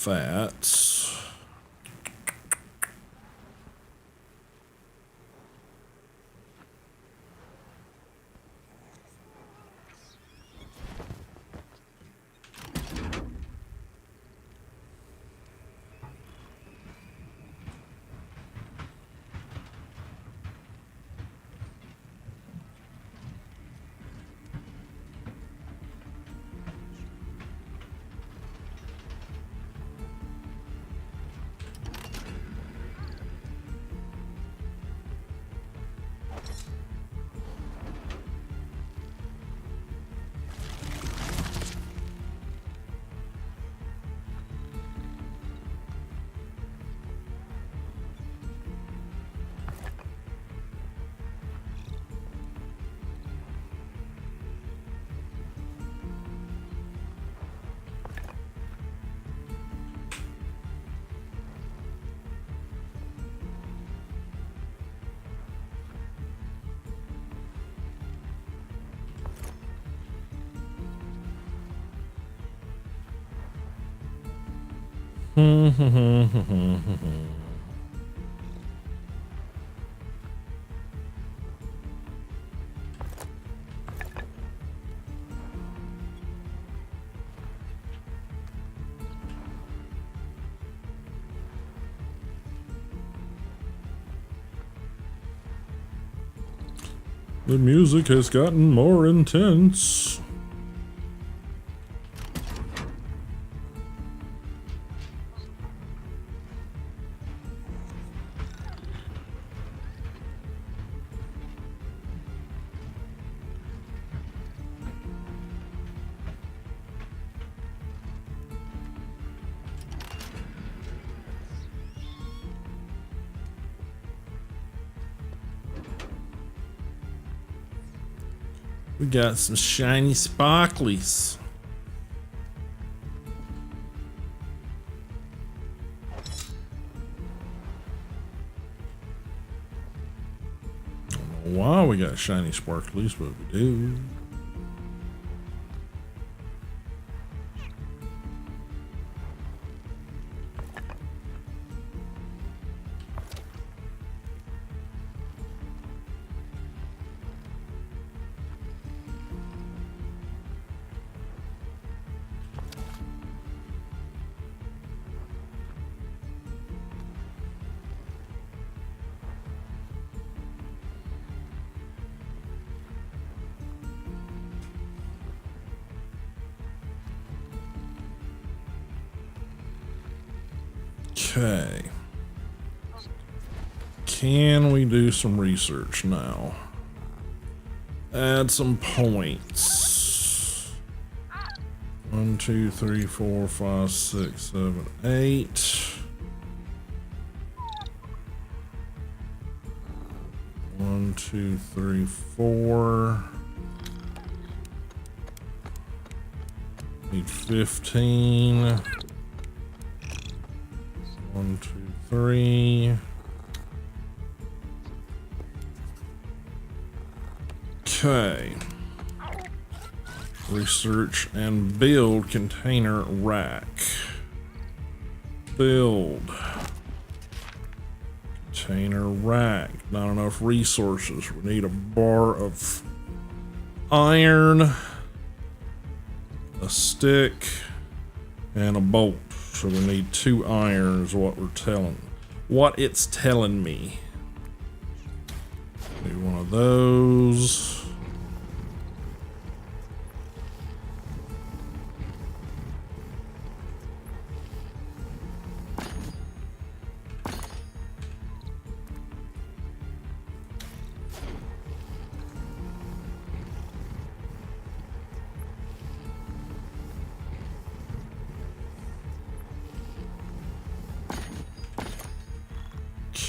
fats. The music has gotten more intense. We got some shiny sparklies. I don't know why we got shiny sparklies, but we do. Okay. Can we do some research now? Add some points. 1, 2, 3, 4, 5, 6, 7, 8. 1, 2, 3, 4. Need 15. 1, 2, 3. Okay. Research and build container rack. Build. Container rack. Not enough resources. We need a bar of iron, a stick, and a bolt. So we need 2 iron is what it's telling me. Need one of those.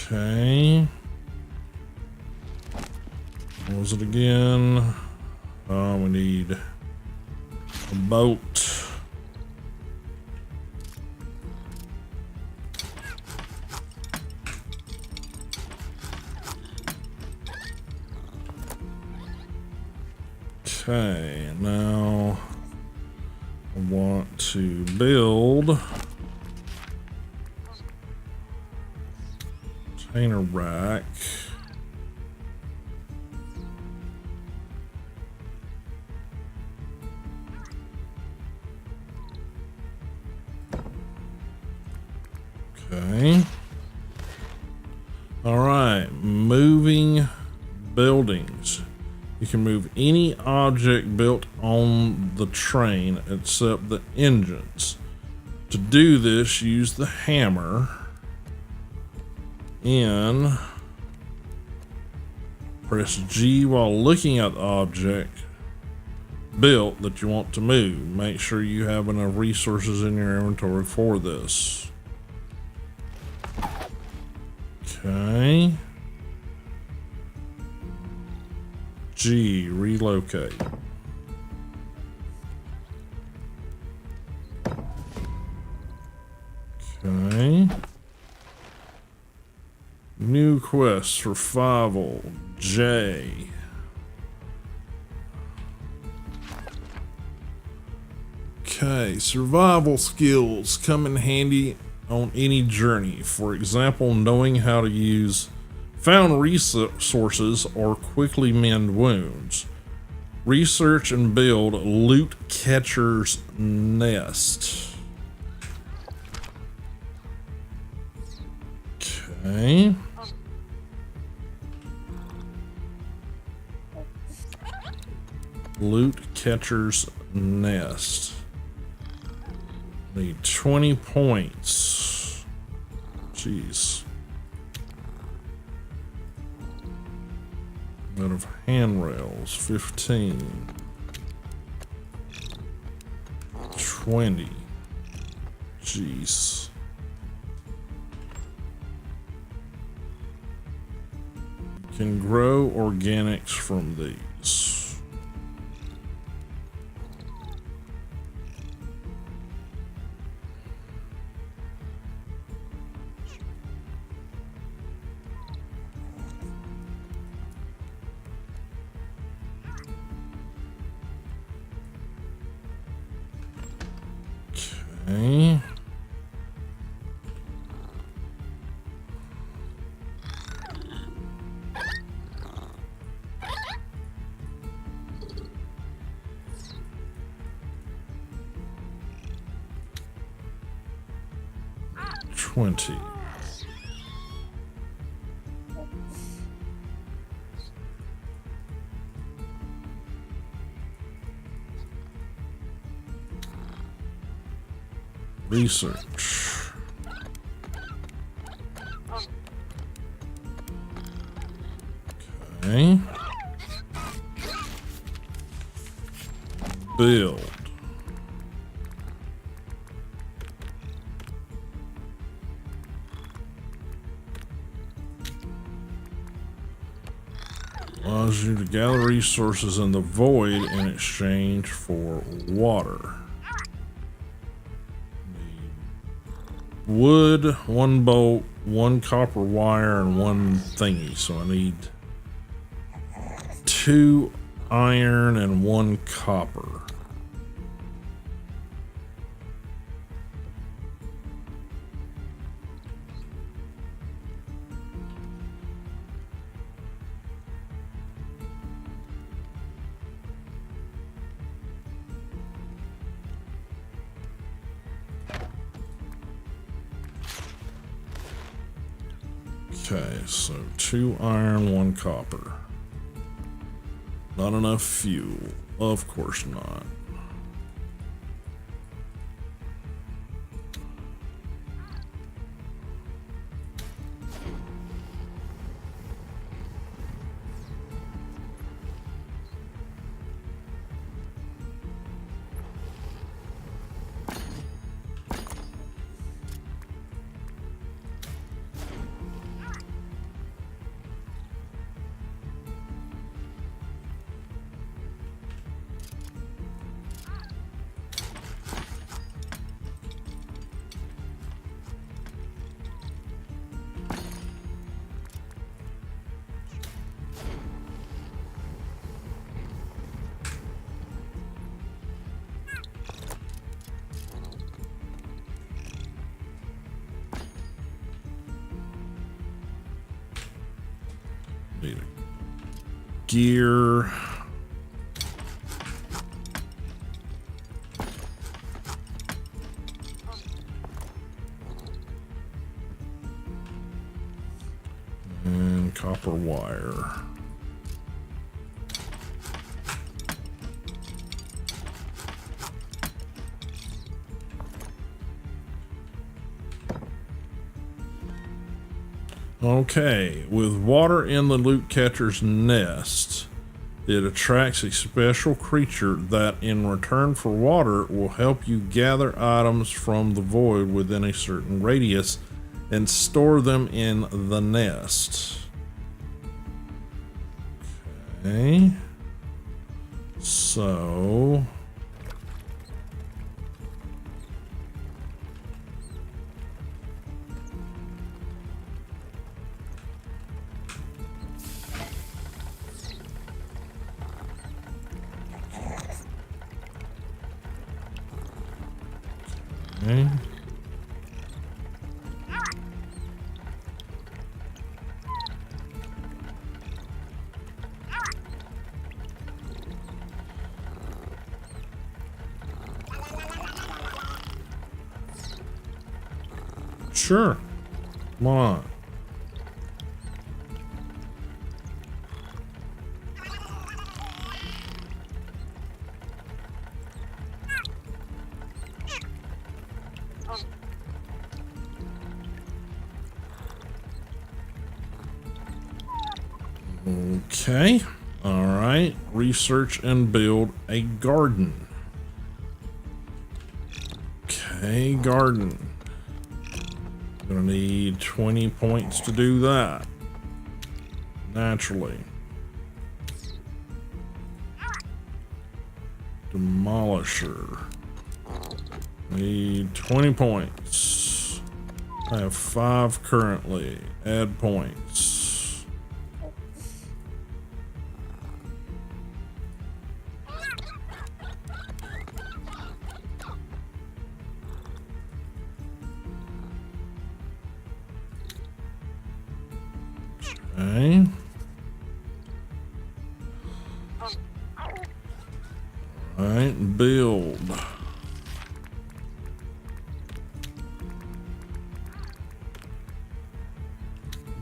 Okay. What was it again? We need a boat. Okay, now I want to build Container rack. Okay. All right, moving buildings. You can move any object built on the train except the engines. To do this, use the hammer and press G while looking at the object built that you want to move. Make sure you have enough resources in your inventory for this. Okay. G, relocate. Okay. New quest, survival, J. Okay, survival skills come in handy on any journey. For example, knowing how to use found resources or quickly mend wounds. Research and build loot catcher's nest. Okay. Loot catcher's nest. Need 20 points. Jeez. Out of handrails, 15. 20. Jeez. You can grow organics from these. Okay. $20. Research. Okay. Build. Allows you to gather resources in the void in exchange for water. Wood, 1 bolt, 1 copper wire, and 1 thingy. So I need 2 iron and 1 copper. Okay, so 2 iron, 1 copper. Not enough fuel. Of course not. gear. And copper wire. Okay, with water in the loot catcher's nest, it attracts a special creature that in return for water will help you gather items from the void within a certain radius and store them in the nest. Okay. So okay. Sure. Come on. Okay. All right. Research and build a garden. Okay, garden. Gonna need 20 points to do that. Naturally. Demolisher. Need 20 points. I have 5 currently. Add points. Okay. Alright, build.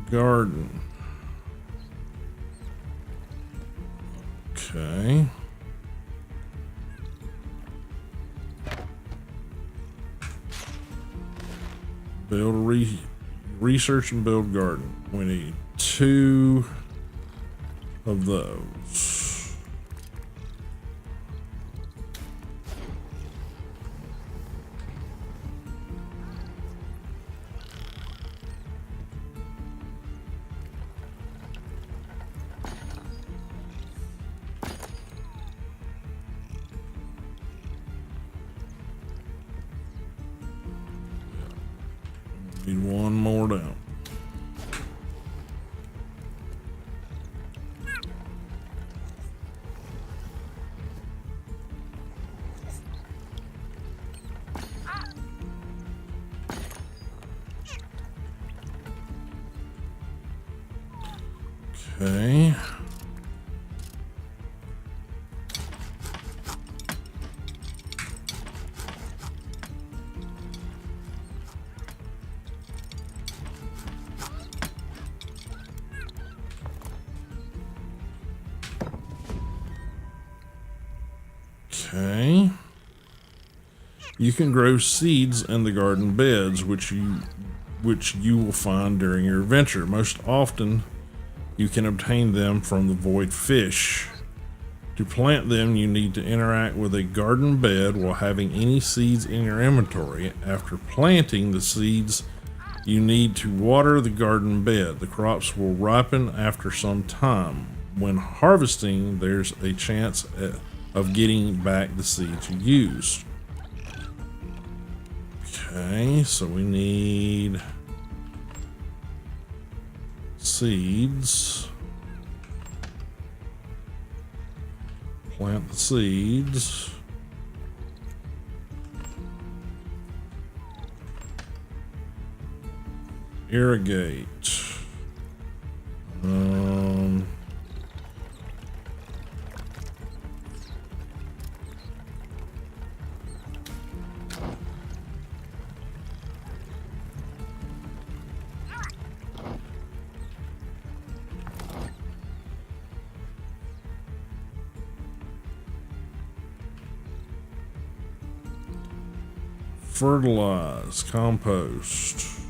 Garden. Okay. Build a research and build garden. We need 2 of those. Need 1 more down. Okay. Okay. You can grow seeds in the garden beds, which you will find during your adventure. Most often, you can obtain them from the void fish. To plant them, you need to interact with a garden bed while having any seeds in your inventory. After planting the seeds, you need to water the garden bed. The crops will ripen after some time. When harvesting, there's a chance of getting back the seeds you used. Okay, so we need seeds. Plant the seeds. Irrigate. Fertilize, compost.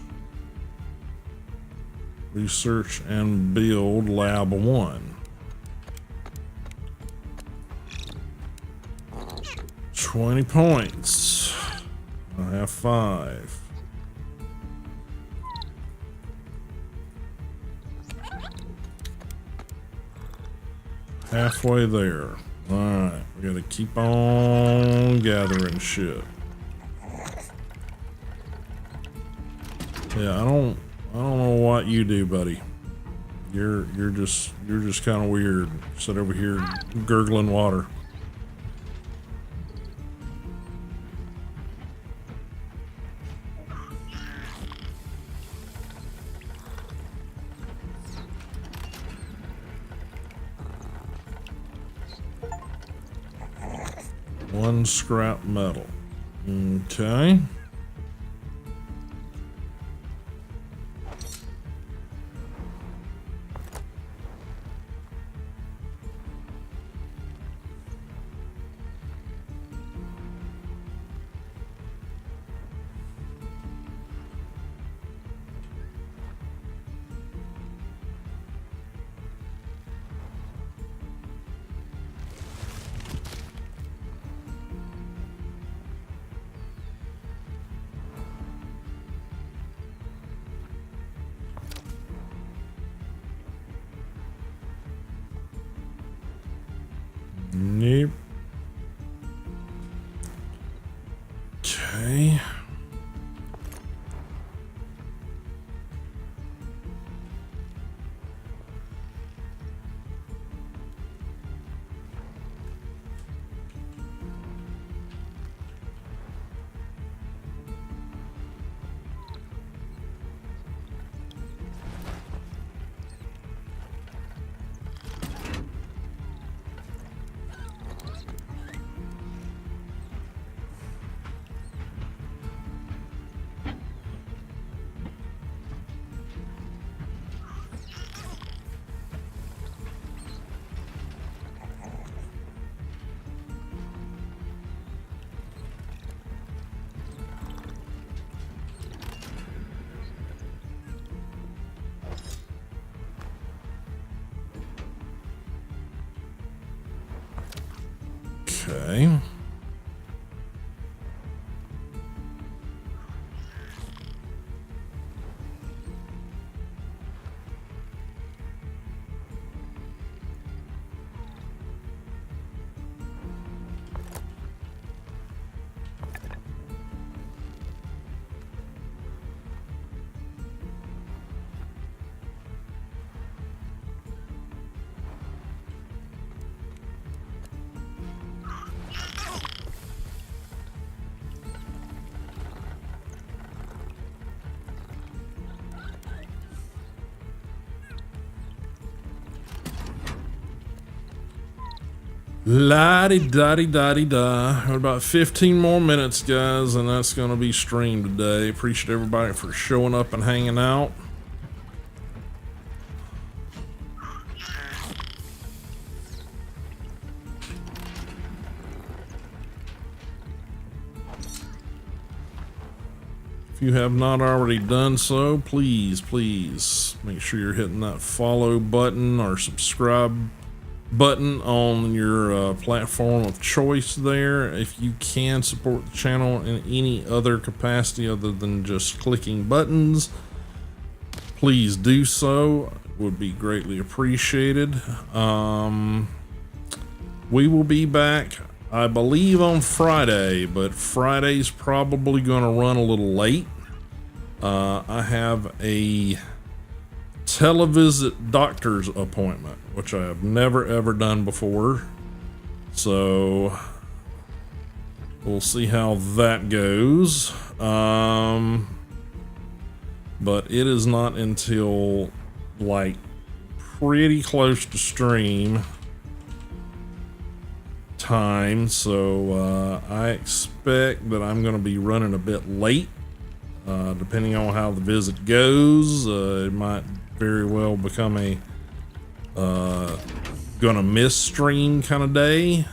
Research and build lab 1. 20 points. I have 5. Halfway there. Alright, we gotta keep on gathering shit. Yeah, I don't know what you do, buddy. You're just kind of weird. Sit over here gurgling water. One scrap metal. Okay. Nope. Okay. Okay. La-di-da-di-da-di-da. About 15 more minutes, guys, and that's going to be streamed today. Appreciate everybody for showing up and hanging out. If you have not already done so, please make sure you're hitting that follow button or subscribe button on your platform of choice there. If you can support the channel in any other capacity other than just clicking buttons, please do so. It would be greatly appreciated. We will be back, I believe, on Friday, but Friday's probably going to run a little late. I have a televisit doctor's appointment, which I have never ever done before, so we'll see how that goes. But it is not until like pretty close to stream time, so I expect that I'm going to be running a bit late, depending on how the visit goes. It might very well become a gonna miss stream kind of day.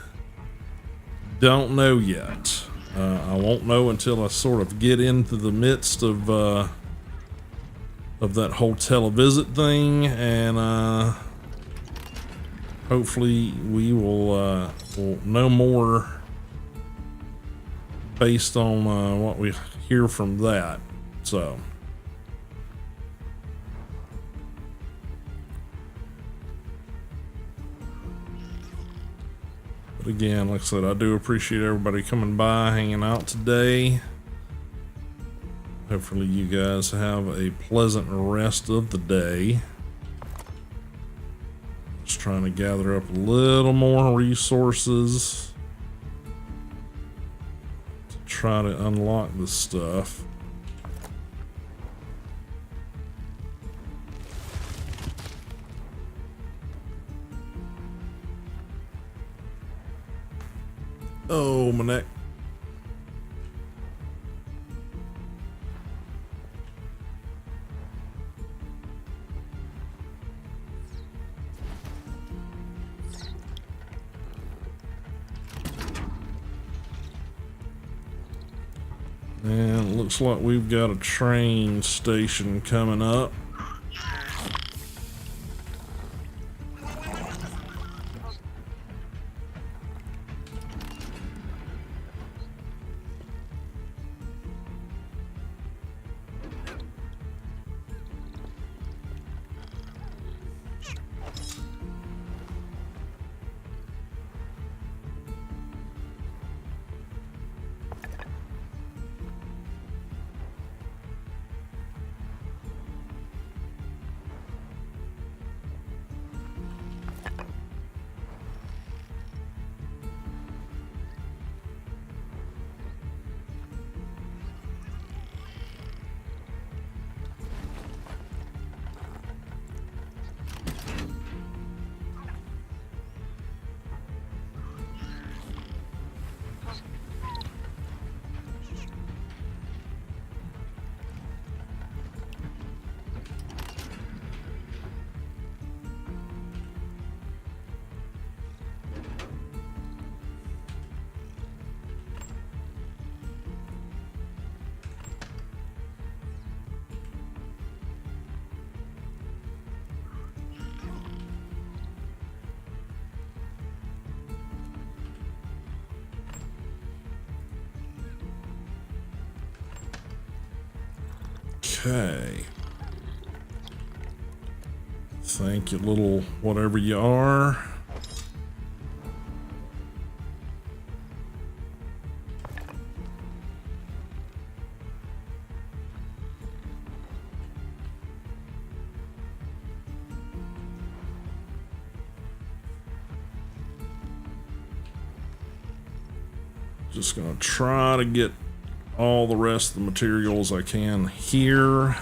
Don't know yet. I won't know until I sort of get into the midst of that whole televisit thing, and hopefully we will know more based on what we hear from that. So. But again, like I said, I do appreciate everybody coming by, hanging out today. Hopefully you guys have a pleasant rest of the day. Just trying to gather up a little more resources to try to unlock this stuff. Oh, my neck. And it looks like we've got a train station coming up. Okay. Thank you, little whatever you are. Just gonna try to get all the rest of the materials I can here.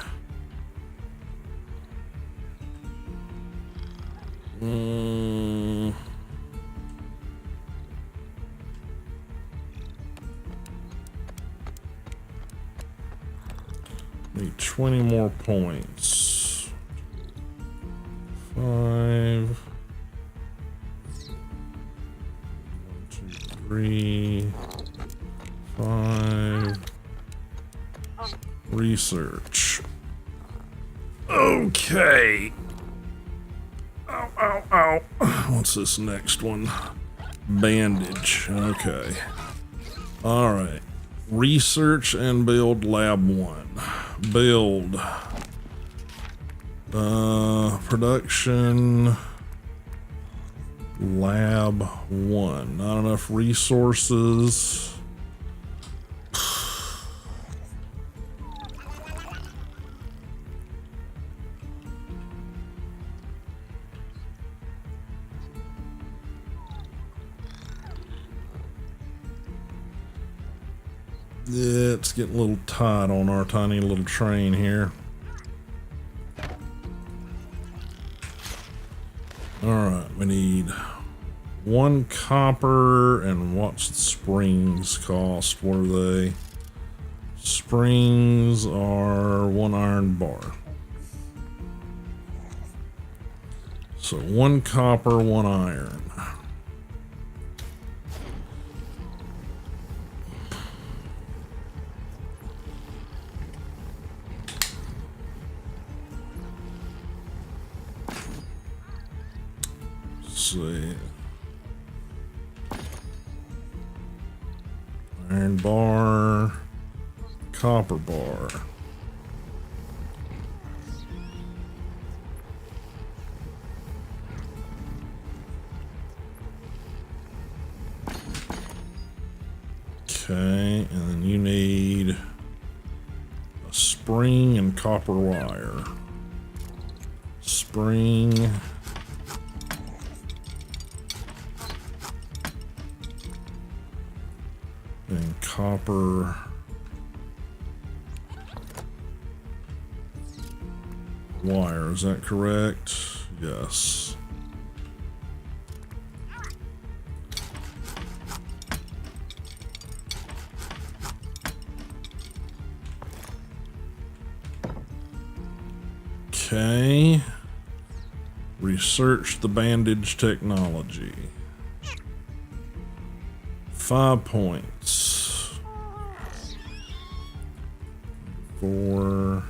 Need 20 more points. 5. 1, 2, 3. 5. Research. Okay. Ow, ow, ow. What's this next one? Bandage. Okay. All right. Research and build lab 1. Build. Production. Lab 1. Not enough resources. It's getting a little tight on our tiny little train here. Alright, we need 1 copper, and what's the springs cost? What are they? Springs are 1 iron bar. So 1 copper, 1 iron. see. Iron bar, copper bar. Okay, and then you need a spring and copper wire. Spring. And copper wire, is that correct? Yes. Okay. Research the bandage technology. 5 points. 4.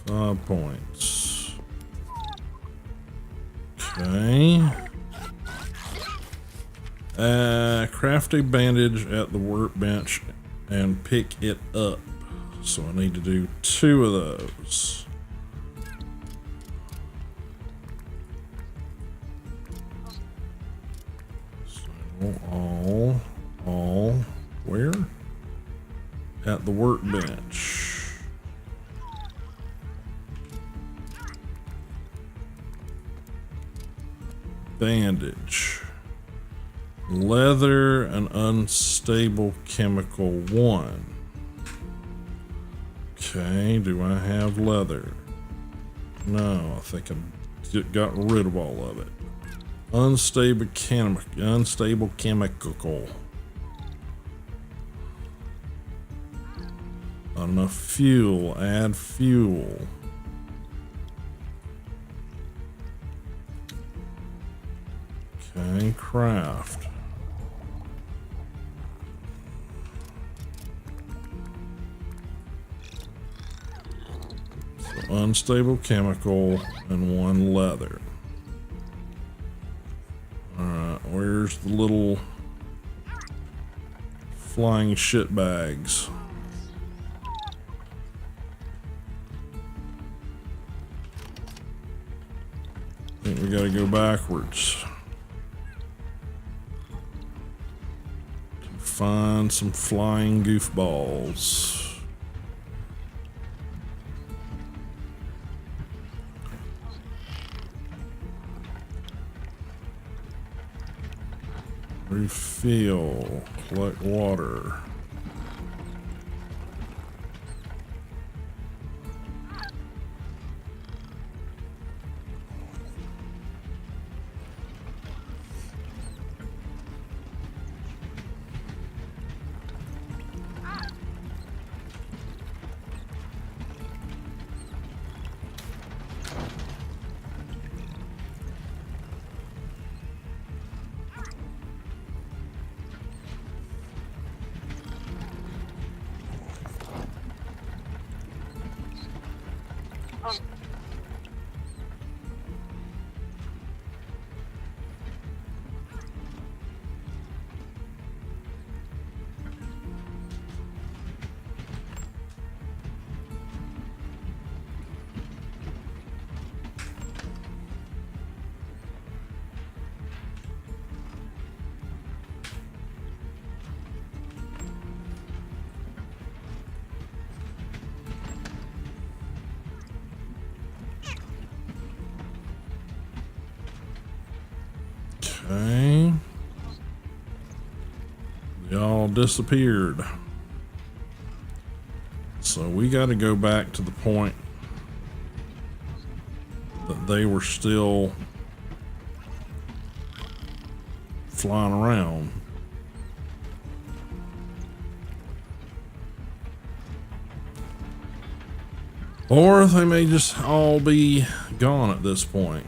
5 points. Okay. Craft a bandage at the workbench and pick it up. So I need to do 2 of those. So all, where? At the workbench. Bandage. Leather and unstable chemical 1. Okay, do I have leather? No, I think I got rid of all of it. Unstable chemical. Not enough fuel. Add fuel. Okay, craft. So unstable chemical and 1 leather. Alright, where's the little flying shit bags? I think we gotta go backwards to find some flying goofballs. Refill, collect water. Okay. They all disappeared. So we got to go back to the point that they were still flying around. Or they may just all be gone at this point.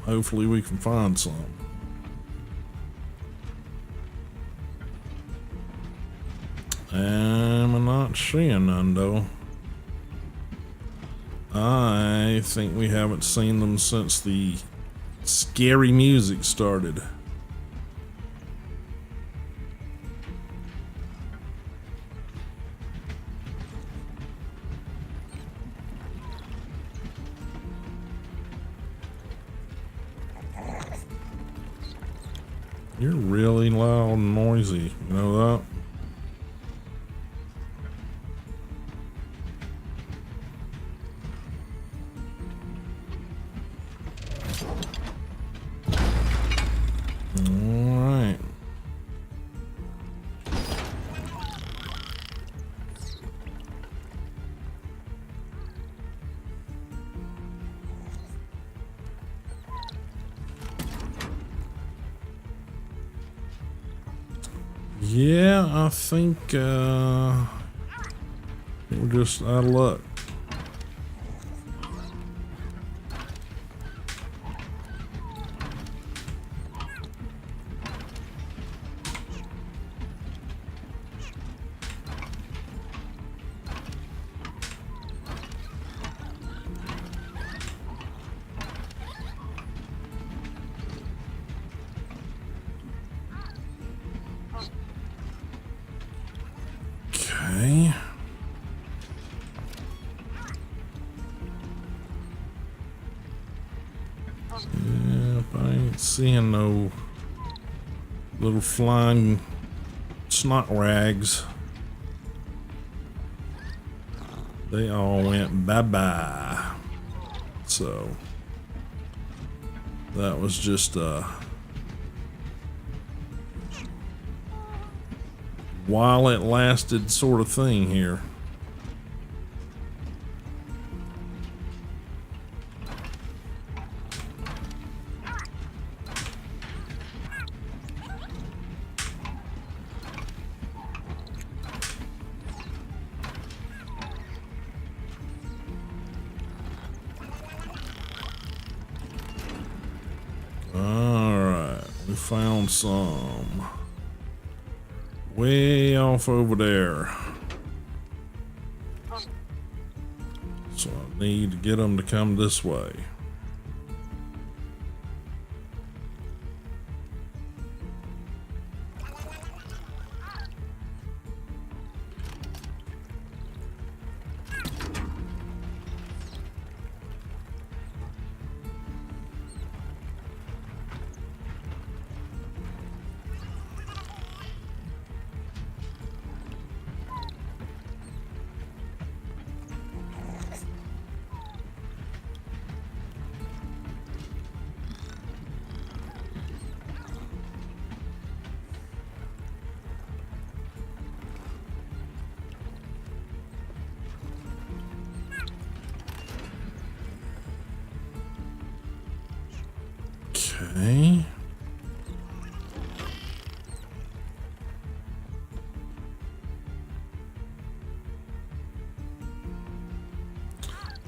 Hopefully we can find some. I'm not seeing none though. I think we haven't seen them since the scary music started. You're really loud and noisy, you know that? Alright. Yeah, I think we're just out of luck. Okay. Yep, I ain't seeing no little flying snot rags. They all went bye-bye. So that was just while it lasted sort of thing here. Alright, we found some way off over there. So I need to get them to come this way. Okay.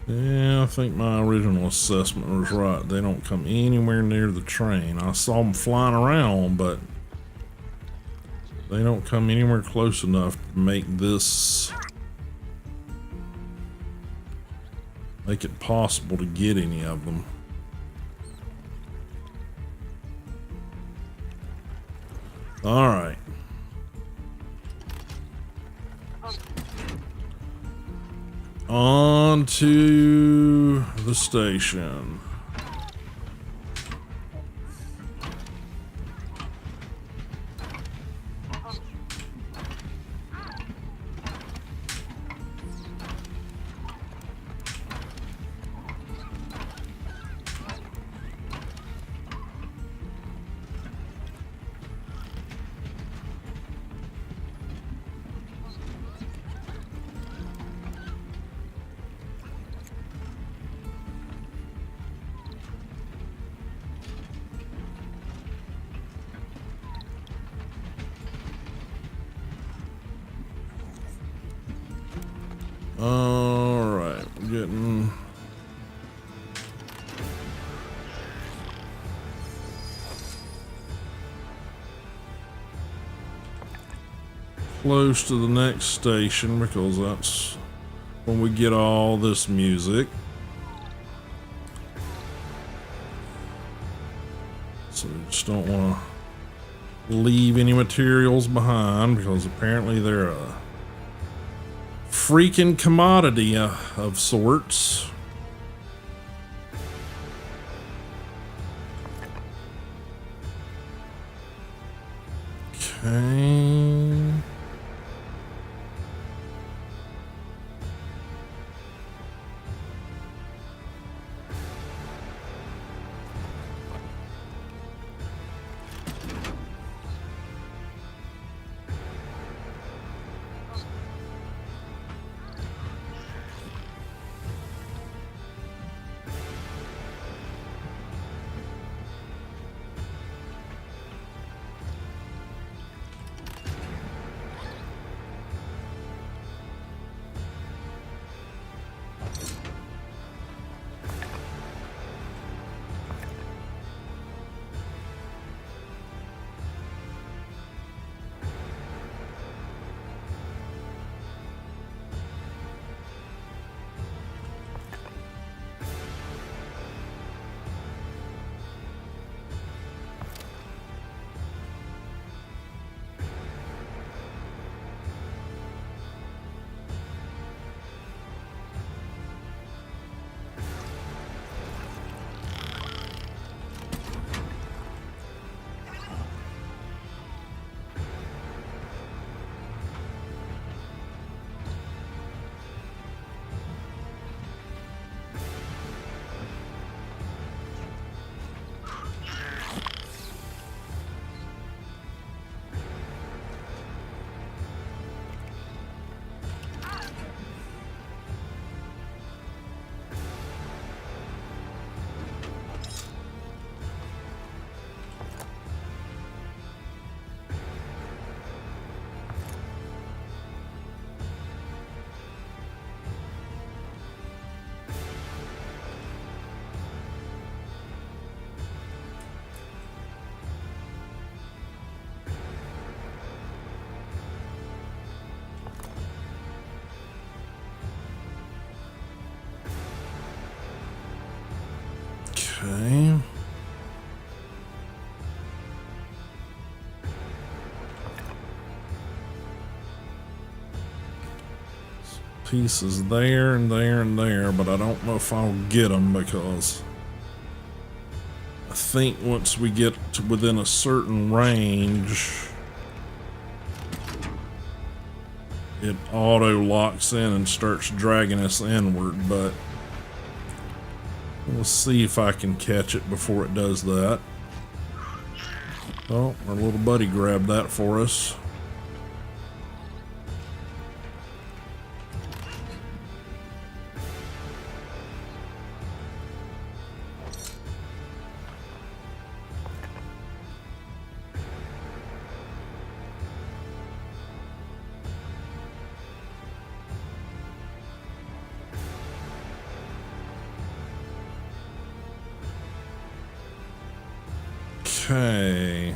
Yeah, I think my original assessment was right. They don't come anywhere near the train. I saw them flying around, but they don't come anywhere close enough to make it possible to get any of them. All right. On to the station. close to the next station because that's when we get all this music. So we just don't want to leave any materials behind because apparently they're a freaking commodity of sorts. Okay. Okay. Pieces there and there and there, but I don't know if I'll get them because I think once we get to within a certain range, it auto locks in and starts dragging us inward, but we'll see if I can catch it before it does that. Oh, our little buddy grabbed that for us. Okay.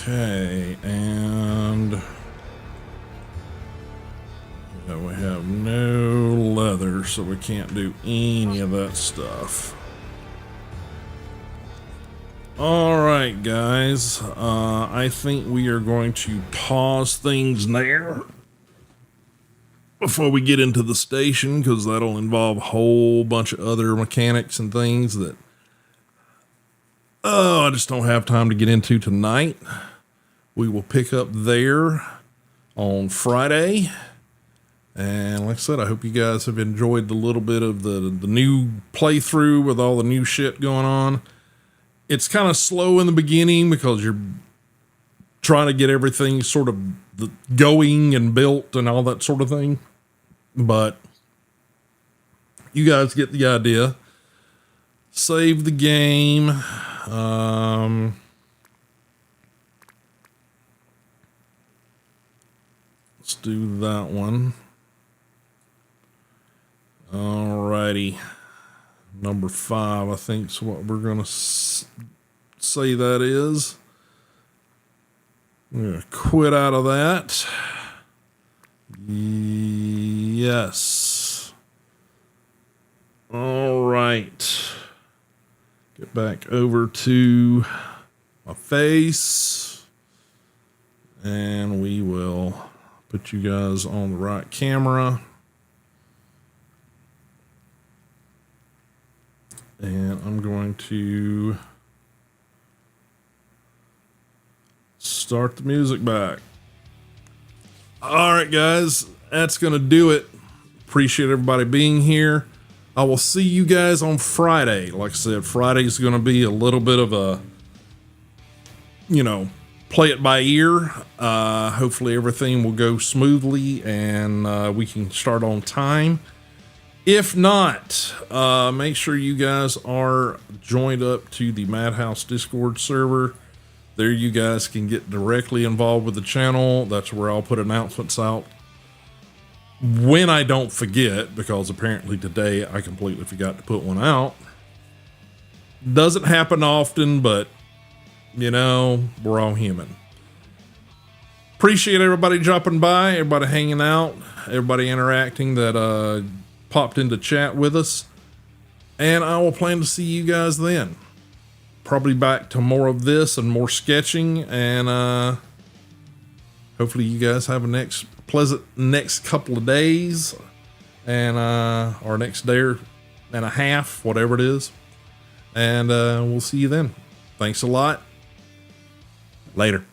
Okay, and yeah, we have no leather, so we can't do any of that stuff. All right, guys, I think we are going to pause things there before we get into the station, because that'll involve a whole bunch of other mechanics and things that I just don't have time to get into tonight. We will pick up there on Friday. And like I said, I hope you guys have enjoyed the little bit of the new playthrough with all the new shit going on. It's kind of slow in the beginning because you're trying to get everything sort of going and built and all that sort of thing. but you guys get the idea. Save the game. Let's do that one. Alrighty. Number 5, I think, is what we're going to say that is. I'm going to quit out of that. Yes. All right. Get back over to my face. And we will put you guys on the right camera. And I'm going to start the music back. All right, guys, that's going to do it. Appreciate everybody being here. I will see you guys on Friday. Like I said, Friday is going to be a little bit of a, play it by ear. Hopefully everything will go smoothly and we can start on time. If not, make sure you guys are joined up to the Madhouse Discord server. There you guys can get directly involved with the channel. That's where I'll put announcements out when I don't forget, because apparently today I completely forgot to put one out. Doesn't happen often, but we're all human. Appreciate everybody dropping by, everybody hanging out, everybody interacting that popped into chat with us, and I will plan to see you guys then. Probably back to more of this and more sketching, and hopefully you guys have a pleasant next couple of days, and or next day and a half, whatever it is, and we'll see you then. Thanks a lot. Later.